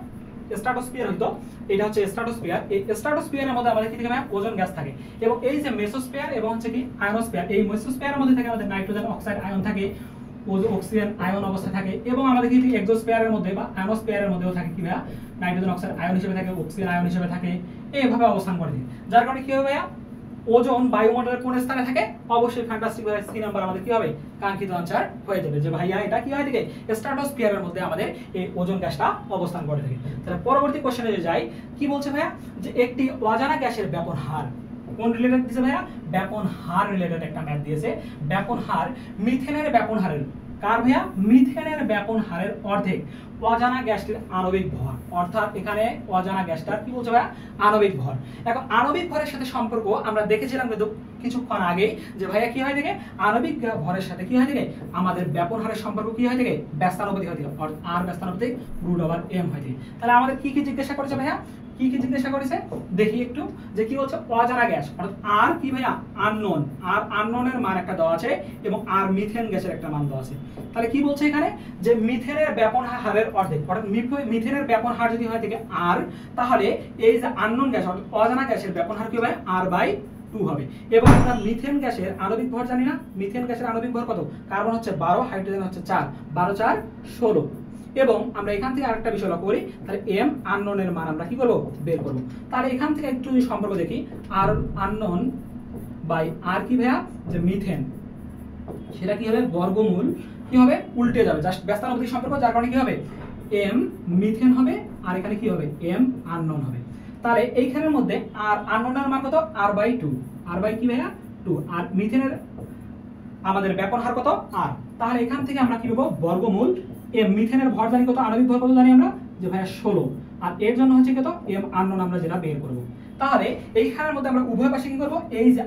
স্ট্রাটোস্ফিয়ার হইতো, এটা হচ্ছে স্ট্রাটোস্ফিয়ার, এই স্ট্রাটোস্ফিয়ারের মধ্যে আমাদের কি থাকে ভাই ওজোন গ্যাস থাকে। এবং এই যে মেসোস্ফিয়ার এবং হচ্ছে কি আয়নোস্ফিয়ার, এই মেসোস্ফিয়ারের মধ্যে থাকে আমাদের নাইট্রোজেন অক্সাইড আয়ন থাকে, অক্সিজেন আয়ন অবস্থায় থাকে। এবং আমাদের কি এক্সোস্ফিয়ারের মধ্যে বা আয়নোস্ফিয়ারের মধ্যেও থাকে কি ভাইয়া, নাইট্রোজেন অক্সাইড আয়ন হিসেবে থাকে, অক্সিজেন আয়ন হিসেবে থাকে, এইভাবে অবস্থান করে থাকে। যার কারণে কি হবে ভাইয়া, ওজোন বায়ুমণ্ডলের কোন স্থানে থাকে, অবশ্যই ফ্যান্টাস্টিক ভাবে সি নাম্বার আমাদের কি হবে কাঙ্ক্ষিত आंसर হয়ে যাবে, যে ভাইয়া এটা কি হয় থাকে স্ট্রাটোস্ফিয়ারের মধ্যে আমাদের এই ওজোন গ্যাসটা অবস্থান করে থাকে। তাহলে পরবর্তী কোশ্চেনে যাই, কি বলছে ভাইয়া, যে একটি অজানা গ্যাসের ব্যাপন হার, কোন রিলেটেড দিয়েছে ভাইয়া, ব্যাপন হার রিলেটেড একটা ম্যাথ দিয়েছে। ব্যাপন হার মিথেনের ব্যাপন হারের, কার ভাইয়া, মিথেনের ব্যাপন হারের অর্ধেক অজানা গ্যাসটির আণবিক ভর, অর্থাৎ এখানে অজানা গ্যাসটার কি বলছে ভাইয়া, আণবিক ভর। এখন আণবিক ভরের সাথে সম্পর্ক আমরা দেখেছিলাম কিন্তু কিছুক্ষণ আগে, যে ভাইয়া কি হয় থেকে আণবিক ভরের সাথে কি হয় থেকে আমাদের ব্যাপন হারের সম্পর্ক কি হয় থেকে ব্যস্তানুপাতিক হয় থেকে, আর ব্যস্তানুপাতিক √m হয় থেকে। তাহলে আমাদের কি কি জিজ্ঞাসা করেছে ভাইয়া, কি কি জিজ্ঞাসা করেছে দেখি একটু, যে কি বলছে অজানা গ্যাস, অর্থাৎ আর কি ভাইয়া আননোন, আর আননোনের মান একটা দেওয়া আছে এবং আর মিথেন গ্যাসের একটা মান দেওয়া আছে। তাহলে কি বলছে এখানে, যে মিথেনের ব্যাপন হারের অর্ধেক, অর্থাৎ মিথেনের ব্যাপন হার যদি হয় থেকে আর, তাহলে এই যে আননোন গ্যাস অর্থাৎ অজানা গ্যাসের ব্যাপন হার কি হবে r/2 হবে। এবং আমরা মিথেন গ্যাসের আণবিক ভর জানি না, মিথেন গ্যাসের আণবিক ভর কত, কার্বন হচ্ছে 12, হাইড্রোজেন হচ্ছে 4, 12 4 16। এবং আমরা এখান থেকে আরেকটা বিষয় লক্ষ্য করি, তাহলে m আননোনের মান আমরা কি করব বের করব। তাহলে এখান থেকে একটু সম্পর্ক দেখি, আর আননোন বাই আর কি ভাইয়া, যে মিথেন, সেটা কি হবে বর্গমূল কি হবে উল্টে যাবে, জাস্ট ব্যস্তানুপাতিক সম্পর্ক, যার কারণে কি হবে m মিথেন হবে আর এখানে কি হবে m আননোন হবে। তাহলে এইখানের মধ্যে আর আননোনের মান কত r/2, r বাই কি ভাইয়া 2, আর মিথেনের আমাদের ব্যাপন হার কত r। তাহলে এখান থেকে আমরা কি পাবো বর্গমূল m, মিথেনের ভর জানি কত, আণবিক ভর কত জানি আমরা যে ভাইয়া 16, আর এর জন্য হচ্ছে কত m আননোন আমরা যেটা বের করব। তাহলে এইখানের মধ্যে আমরা উভয় পাশে কি করব, এই যে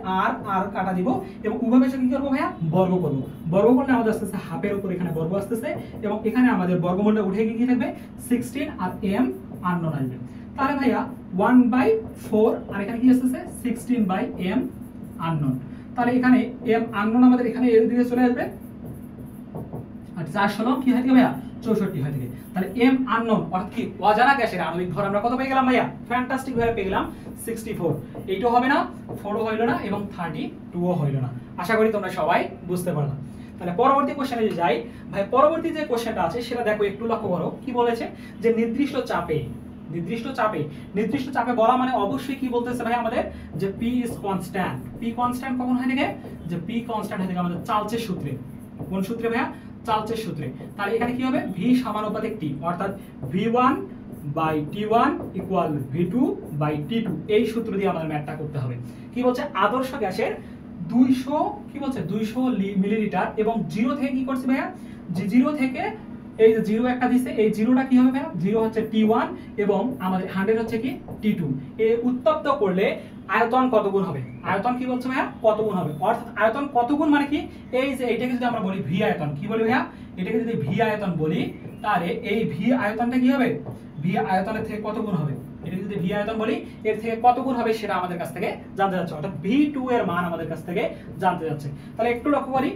r কাটা দিব এবং উভয় পাশে কি করব ভাইয়া বর্গ করব। বর্গ করলে আমাদের আসতেছে হাফের উপর এখানে বর্গ আসতেছে এবং এখানে আমাদের বর্গমূলটা উঠে গিয়ে কি থাকবে 16 আর m আননোন আসবে। তাহলে ভাইয়া 1/4 আর এখানে কি আসতেছে 16/m আননোন। তাহলে এখানে m আননোন আমাদের এখানে এর দিকে চলে আসবে, আর 4 16 কি হয় থেকে ভাইয়া 64 হয় থেকে। তাহলে m আননোন অর্থাৎ কি অজানা গ্যাসের আণবিক ভর আমরা কত পেয়ে গেলাম ভাইয়া, ফ্যান্টাস্টিক ভাবে পেয়ে গেলাম 64। এইটাও হবে না, 4ও হইল না এবং 32ও হইল না। আশা করি তোমরা সবাই বুঝতে পারলাম। তাহলে পরবর্তী কোশ্চেনে যাই ভাই, পরবর্তী যে কোশ্চেনটা আছে সেটা দেখো একটু লক্ষ্য করো, কি বলেছে, যে নির্দিষ্ট চাপে বলা মানে অবশ্যই কি বলতেছে ভাই আমাদের, যে p is constant. p constant কখন হয় থেকে, যে p কনস্ট্যান্ট হয় থেকে আমাদের চার্লসের সূত্রে। কোন সূত্রে ভাইয়া, চার্লসের সূত্রে। তাহলে এখানে কি হবে v সমানুপাতিক t, অর্থাৎ v1/t1 ইকুয়াল v2/t2, এই সূত্র দিয়ে আমাদের ম্যাথটা করতে হবে। কি বলছে আদর্শ গ্যাসের 200 কি বলছে 200 মিলিলিটার এবং 0 থেকে কি করছে ভাইয়া, যে 0 থেকে এই যে 0 একটা দিছে, এই 0টা কি হবে ভাইয়া, 0 হচ্ছে t1 এবং আমাদের 100 হচ্ছে কি t2। এই উত্তপ্ত করলে আয়তন কত গুণ হবে, আয়তন কি বলছে ভাইয়া কত গুণ হবে, অর্থাৎ আয়তন কত গুণ মানে কি, এই যে এইটাকে যদি আমরা বলি ভি আয়তন, কি বলি ভাইয়া, এটাকে যদি ভি আয়তন বলি, তাহলে এই ভি আয়তনটা কি হবে, ভি আয়তনের থেকে কত গুণ হবে, এটা যদি ভি আয়তন বলি এর থেকে কত গুণ হবে সেটা আমাদের কাছ থেকে জানতে যাচ্ছে, অর্থাৎ v2 এর মান আমাদের কাছ থেকে জানতে যাচ্ছে। তাহলে একটু লক্ষ্য করি,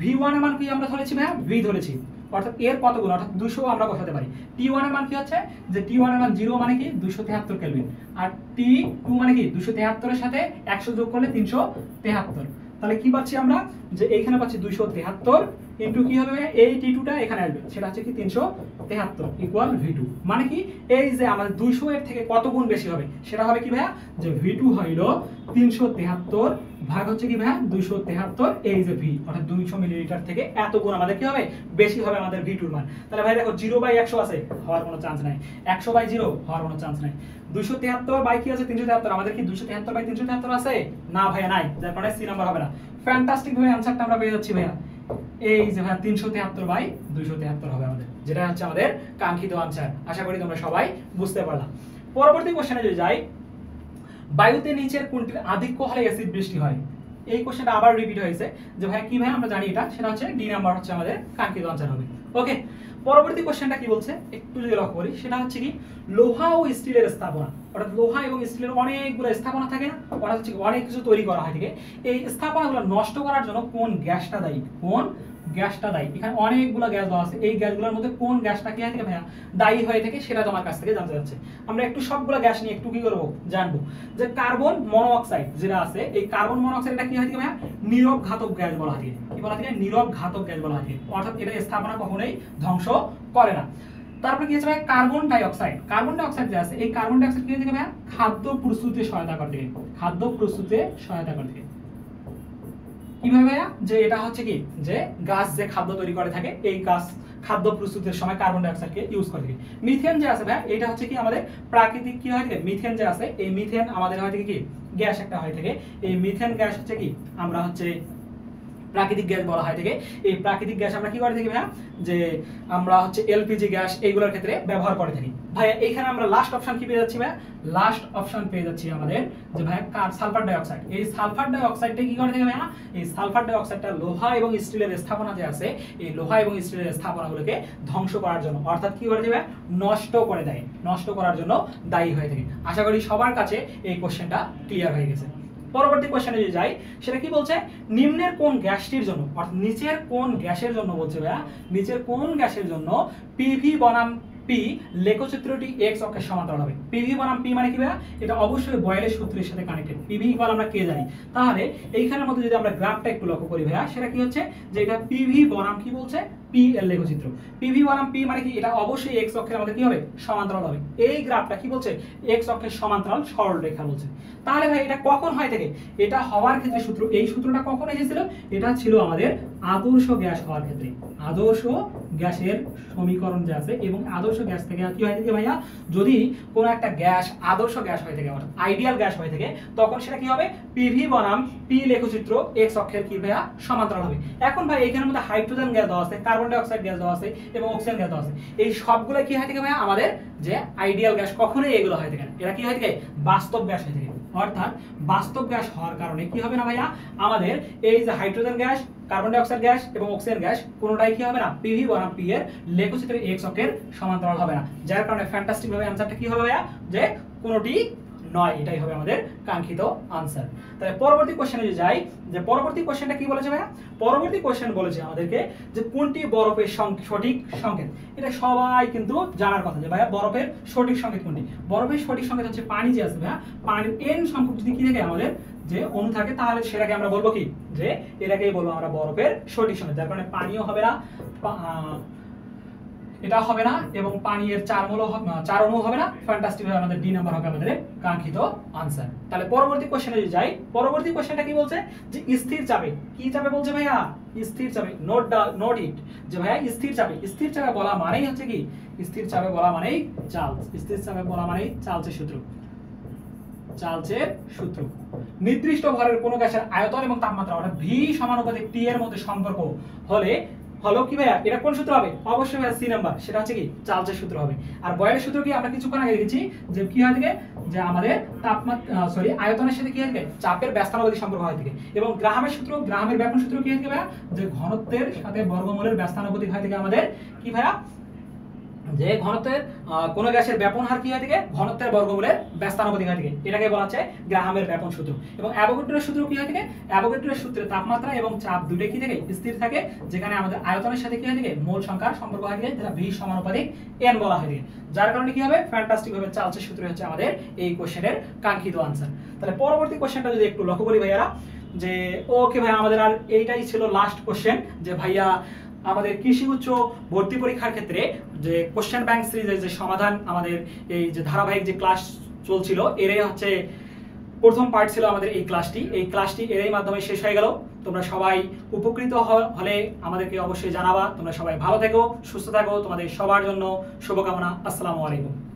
v1 এর মান কি আমরা ধরেছি ভাইয়া, v ধরেছি, অর্থাৎ এর কত গুণ, অর্থাৎ 200 আমরা বসাতে পারি। t1 এর মান কি হচ্ছে, যে t1 এর মান 0 মানে কি 273 কেলভিন, আর t2 মানে কি 273 এর সাথে 100 যোগ করলে 373। তাহলে কি পাচ্ছি আমরা, যে এইখানে পাচ্ছি 273 ইনটু কি হবে এই T2টা এখানে আসবে, সেটা হচ্ছে কি 373 ইকুয়াল V2। মানে কি এই যে আমাদের 200 এর থেকে কত গুণ বেশি হবে, সেটা হবে কি ভাইয়া যে V2 হইল 373 ভাগ হচ্ছে কি ভাইয়া 273 এই যে V, অর্থাৎ 200 মিলিলিটার থেকে এত গুণ আমাদের কি হবে বেশি হবে আমাদের V2 এর মান। তাহলে ভাই দেখো 0/100 আছে, হওয়ার কোনো চান্স নাই। 100/0 হওয়ার কোনো চান্স নাই। 273 বাই কি আছে 373, আমাদের কি 273/373 আছে? না ভাইয়া নাই, যার কারণে সি নাম্বার হবে না। ফ্যান্টাস্টিক ভাবে आंसरটা আমরা পেয়ে যাচ্ছি ভাইয়া। এই যে ভাইয়া 373/273 হবে আমাদের, যেটা হচ্ছে আমাদের কাঙ্ক্ষিত आंसर। আশা করি তোমরা সবাই বুঝতে পারলাম। পরবর্তী কোশ্চেনে যদি যাই, বায়ুতে নিচের কোনটির আধিক্য হলে অ্যাসিড বৃষ্টি হয়? এই কোশ্চেনটা আবার রিপিট হয়েছে যে ভাই কি ভাই আমরা জানি এটা, সেটা হচ্ছে ডি নাম্বার হচ্ছে আমাদের কাঙ্ক্ষিত आंसर হবে। ওকে, পরবর্তী কোশ্চেনটা কি বলছে একটু যদি লক্ষ্য করি, সেটা হচ্ছে কি লোহা ও স্টিলের স্থাপনা, অর্থাৎ লোহা এবং স্টিলের অনেকগুলো স্থাপনা থাকে না, অর্থাৎ হচ্ছে অনেক কিছু তৈরি করা হয় থেকে এই স্থাপনাগুলো নষ্ট করার জন্য কোন গ্যাসটা দায়ী? কোন গ্যাসটা দায়ী? এখানে অনেকগুলো গ্যাস দেওয়া আছে, এই গ্যাসগুলোর মধ্যে কোন গ্যাসটা কি হয় থেকে ভাইয়া দায়ী হয়ে থাকে, সেটা তোমার কাছ থেকে জানতে যাচ্ছে। আমরা একটু সবগুলো গ্যাস নিয়ে একটু কি করব জানবো। যে কার্বন মনোঅক্সাইড যেটা আছে, এই কার্বন মনোঅক্সাইড এটা কি হয় থেকে ভাইয়া নীরব ঘাতক গ্যাস বলা হয়। কি বলা হয়? নীরব ঘাতক গ্যাস বলা হয়, অর্থাৎ এটা স্থাপনা কখনোই ধ্বংস করে না। তারপরে কি আছে ভাই carbon die oxide. Carbon die oxide যে আছে, এই কার্বন ডাই অক্সাইড কি হয় থেকে ভাইয়া খাদ্য প্রস্তুতিতে সহায়তা করে থাকে, খাদ্য প্রস্তুতিতে সহায়তা করে থাকে। কিভাবে ভাইয়া? যে এটা হচ্ছে কি যে গাছ যে খাদ্য তৈরি করে থাকে, এই গাছ খাদ্য প্রস্তুতির সময় কার্বন ডাই অক্সাইডকে ইউজ করে থাকে। মিথেন যে আছে ভাইয়া, এটা হচ্ছে কি আমাদের প্রাকৃতিক কি হয় থাকে, মিথেন যে আছে, এই মিথেন আমাদের হয় থেকে কি গ্যাস একটা হয় থাকে। এই মিথেন গ্যাস হচ্ছে কি আমরা হচ্ছে প্রাকৃতিক গ্যাস বলা হয় থেকে। এই প্রাকৃতিক গ্যাস আমরা কি করে থাকি ভাইয়া, যে আমরা হচ্ছে এলপিজি গ্যাস এইগুলোর ক্ষেত্রে ব্যবহার করে থাকি। ভাইয়া এইখানে আমরা লাস্ট অপশন কি পেয়ে যাচ্ছি ভাইয়া? লাস্ট অপশন পেয়ে যাচ্ছি আমাদের যে ভাইয়া সালফার ডাই অক্সাইড। এই সালফার ডাই অক্সাইডটা কি করে থাকে ভাইয়া? এই সালফার ডাই অক্সাইডটা লোহা এবং স্টিলের স্থাপনা যে আছে, এই লোহা এবং স্টিলের স্থাপনাগুলোকে ধ্বংস করার জন্য, অর্থাৎ কি করে দেবে নষ্ট করে দেয়, নষ্ট করার জন্য দায়ী হয়ে থাকে। আশা করি সবার কাছে এই কোশ্চেনটা ক্লিয়ার হয়ে গেছে। পরবর্তী কোশ্চেনে যদি যাই, সেটা কি বলছে নিম্নের কোন গ্যাসটির জন্য, অর্থাৎ নিচের কোন গ্যাসের জন্য বলছে ভাইয়া, নিচের কোন গ্যাসের জন্য পিভি বনাম পি লেখচিত্রটি এক্স অক্ষের সমান্তরাল হবে। পিভি বনাম পি মানে কি ভাইয়া? এটা অবশ্যই বয়েলের সূত্রের সাথে কানেক্টেড। পিভি ইকুয়াল আমরা কে জানি, তাহলে এইখানের মধ্যে যদি আমরা গ্রাফটা একটু লক্ষ্য করি ভাইয়া, সেটা কি হচ্ছে যে এটা পিভি বনাম কি বলছে পি এর লেখচিত্র। পিভি বনাম পি মানে কি এটা অবশ্যই এক্স অক্ষের আমাদের কি হবে সমান্তরাল হবে। এই গ্রাফটা কি বলছে এক্স অক্ষের সমান্তরাল সরল রেখা বলছে। তাহলে ভাই এটা কখন হয় থাকে, এটা হওয়ার ক্ষেত্রে সূত্র, এই সূত্রটা কখন এসেছিল? এটা ছিল আমাদের আদর্শ গ্যাস হওয়ার ক্ষেত্রে। আদর্শ গ্যাসের সমীকরণ যে আছে, এবং আদর্শ গ্যাস থেকে কি হয় থাকে ভাইয়া, যদি কোনো একটা গ্যাস আদর্শ গ্যাস হয়ে থাকে অর্থাৎ আইডিয়াল গ্যাস হয়ে থাকে, তখন সেটা কি হবে পিভি বনাম পি লেখচিত্র এক্স অক্ষের কি ভাইয়া সমান্তরাল হবে। এখন ভাই এখানের মধ্যে হাইড্রোজেন গ্যাস দেওয়া আছে, কার্বন ডাই অক্সাইড গ্যাস দেওয়া আছে এবং অক্সিজেন গ্যাস দেওয়া আছে। এই সবগুলো কি হয় থাকে ভাইয়া আমাদের যে আইডিয়াল গ্যাস, কখনোই এগুলো হয় থাকে না, এরা কি হয় থাকে বাস্তব গ্যাস হয়ে থাকে। অর্থাৎ বাস্তব গ্যাস হওয়ার কারণে কি হবে না ভাইয়া, আমাদের এই যে hydrogen gas, carbon die oxide gas এবং অক্সিজেন গ্যাস কোনোটাই কি হবে না পিভি বনাম পি এর লেখচিত্রের এক্স অক্ষের সমান্তরাল হবে না। যার কারণে ফ্যান্টাস্টিক ভাবে आंसरটা কি হবে ভাইয়া, যে কোনোটি নয়, এটাই হবে আমাদের কাঙ্ক্ষিত आंसर। তাহলে পরবর্তী কোশ্চেনে যদি যাই, যে পরবর্তী কোশ্চেনটা কি বলেছে ভাইয়া? পরবর্তী কোশ্চেন বলেছে আমাদেরকে যে কোনটি বরফের সঠিক সংকেত। এটা সবাই কিন্তু জানার কথা যে ভাইয়া বরফের সঠিক সংকেত কোনটি। বরফের সঠিক সংকেত হচ্ছে পানি যে আছে ভাইয়া, পানির এন সংখ্যক যদি কি থাকে আমাদের যে অণু থাকে, তাহলে সেটাকে আমরা বলবো কি যে এটাকেই বলবো আমরা বরফের সঠিক সংকেত। যার কারণে পানিও হবে না, এটা হবে না, এবং পানির চার অণু হবে না। ফ্যান্টাস্টিক ভাবে আমাদের ডি নাম্বার হবে আমাদের কাঙ্ক্ষিত आंसर। তাহলে পরবর্তী কোশ্চেনে যদি যাই, পরবর্তী কোশ্চেনটা কি বলছে যে স্থির চাপে, কি চাপে বলছে ভাইয়া স্থির চাপে, নোট ইট যে ভাইয়া স্থির চাপে। স্থির চাপে বলা মানেই হচ্ছে কি স্থির চাপে বলা মানেই চার্লস, স্থির চাপে বলা মানেই চার্লসের সূত্র। চার্লসের সূত্র নির্দিষ্ট ভরের কোন গ্যাসের আয়তন এবং তাপমাত্রা অর্থাৎ ভি সমানুপাতিক টি এর মধ্যে সম্পর্ক হলে হলো কি ভাইয়া, এটা কোন সূত্র হবে? অবশ্যই ভাইয়া সি নাম্বার, সেটা হচ্ছে কি চার্লসের সূত্র হবে। আর বয়েলের সূত্র কি আমরা কিছুক্ষণ আগে দেখেছি যে কি হয় থাকে, যে আমাদের আয়তনের সাথে কি হয় থাকে চাপের ব্যস্তানুপাতিক সম্পর্ক হয় থাকে। এবং গ্রাহামের সূত্র, গ্রাহামের ব্যাপন সূত্র কি হয় থাকে ভাইয়া, যে ঘনত্বের সাথে বর্গমূলের ব্যস্তানুপাতিক হয় থাকে আমাদের কি ভাইয়া, যে ঘনত্বের কোন গ্যাসের ব্যাপন হার কি হয় থাকে ঘনত্বের বর্গমূলের ব্যস্তানুপাতিক হয় থাকে, এটাকে বলা হচ্ছে গ্রাহামের ব্যাপন সূত্র। এবং অ্যাভোগাড্রোর সূত্র কি হয় থাকে, অ্যাভোগাড্রোর সূত্রে তাপমাত্রা এবং চাপ দুটোই কি থাকে স্থির থাকে, যেখানে আমাদের আয়তনের সাথে কি হয় থাকে মোল সংখ্যার সম্পর্ক হয় থাকে, যেটা ভি সমানুপাতিক এন বলা হয় থাকে। যার কারণে কি হবে ফ্যান্টাস্টিক ভাবে চার্লসের সূত্র হচ্ছে আমাদের এই কোশ্চেনের কাঙ্ক্ষিত आंसर। তাহলে পরবর্তী কোশ্চেনটা যদি একটু লক্ষ্য করি ভাইয়ারা, যে ওকে ভাই আমাদের আর এইটাই ছিল লাস্ট কোশ্চেন, যে ভাইয়া আমাদের কৃষি উচ্চ ভর্তি পরীক্ষার ক্ষেত্রে যে কোশ্চেন ব্যাংক সিরিজের যে সমাধান আমাদের এই যে ধারাবাহিক যে ক্লাস চলছিল এরই হচ্ছে প্রথম পার্ট ছিল আমাদের এই ক্লাসটি এরই মাধ্যমে শেষ হয়ে গেল। তোমরা সবাই উপকৃত হলে আমাদেরকে অবশ্যই জানাবা। তোমরা সবাই ভালো থেকো, সুস্থ থাকো, তোমাদের সবার জন্য শুভকামনা। আসসালামু আলাইকুম।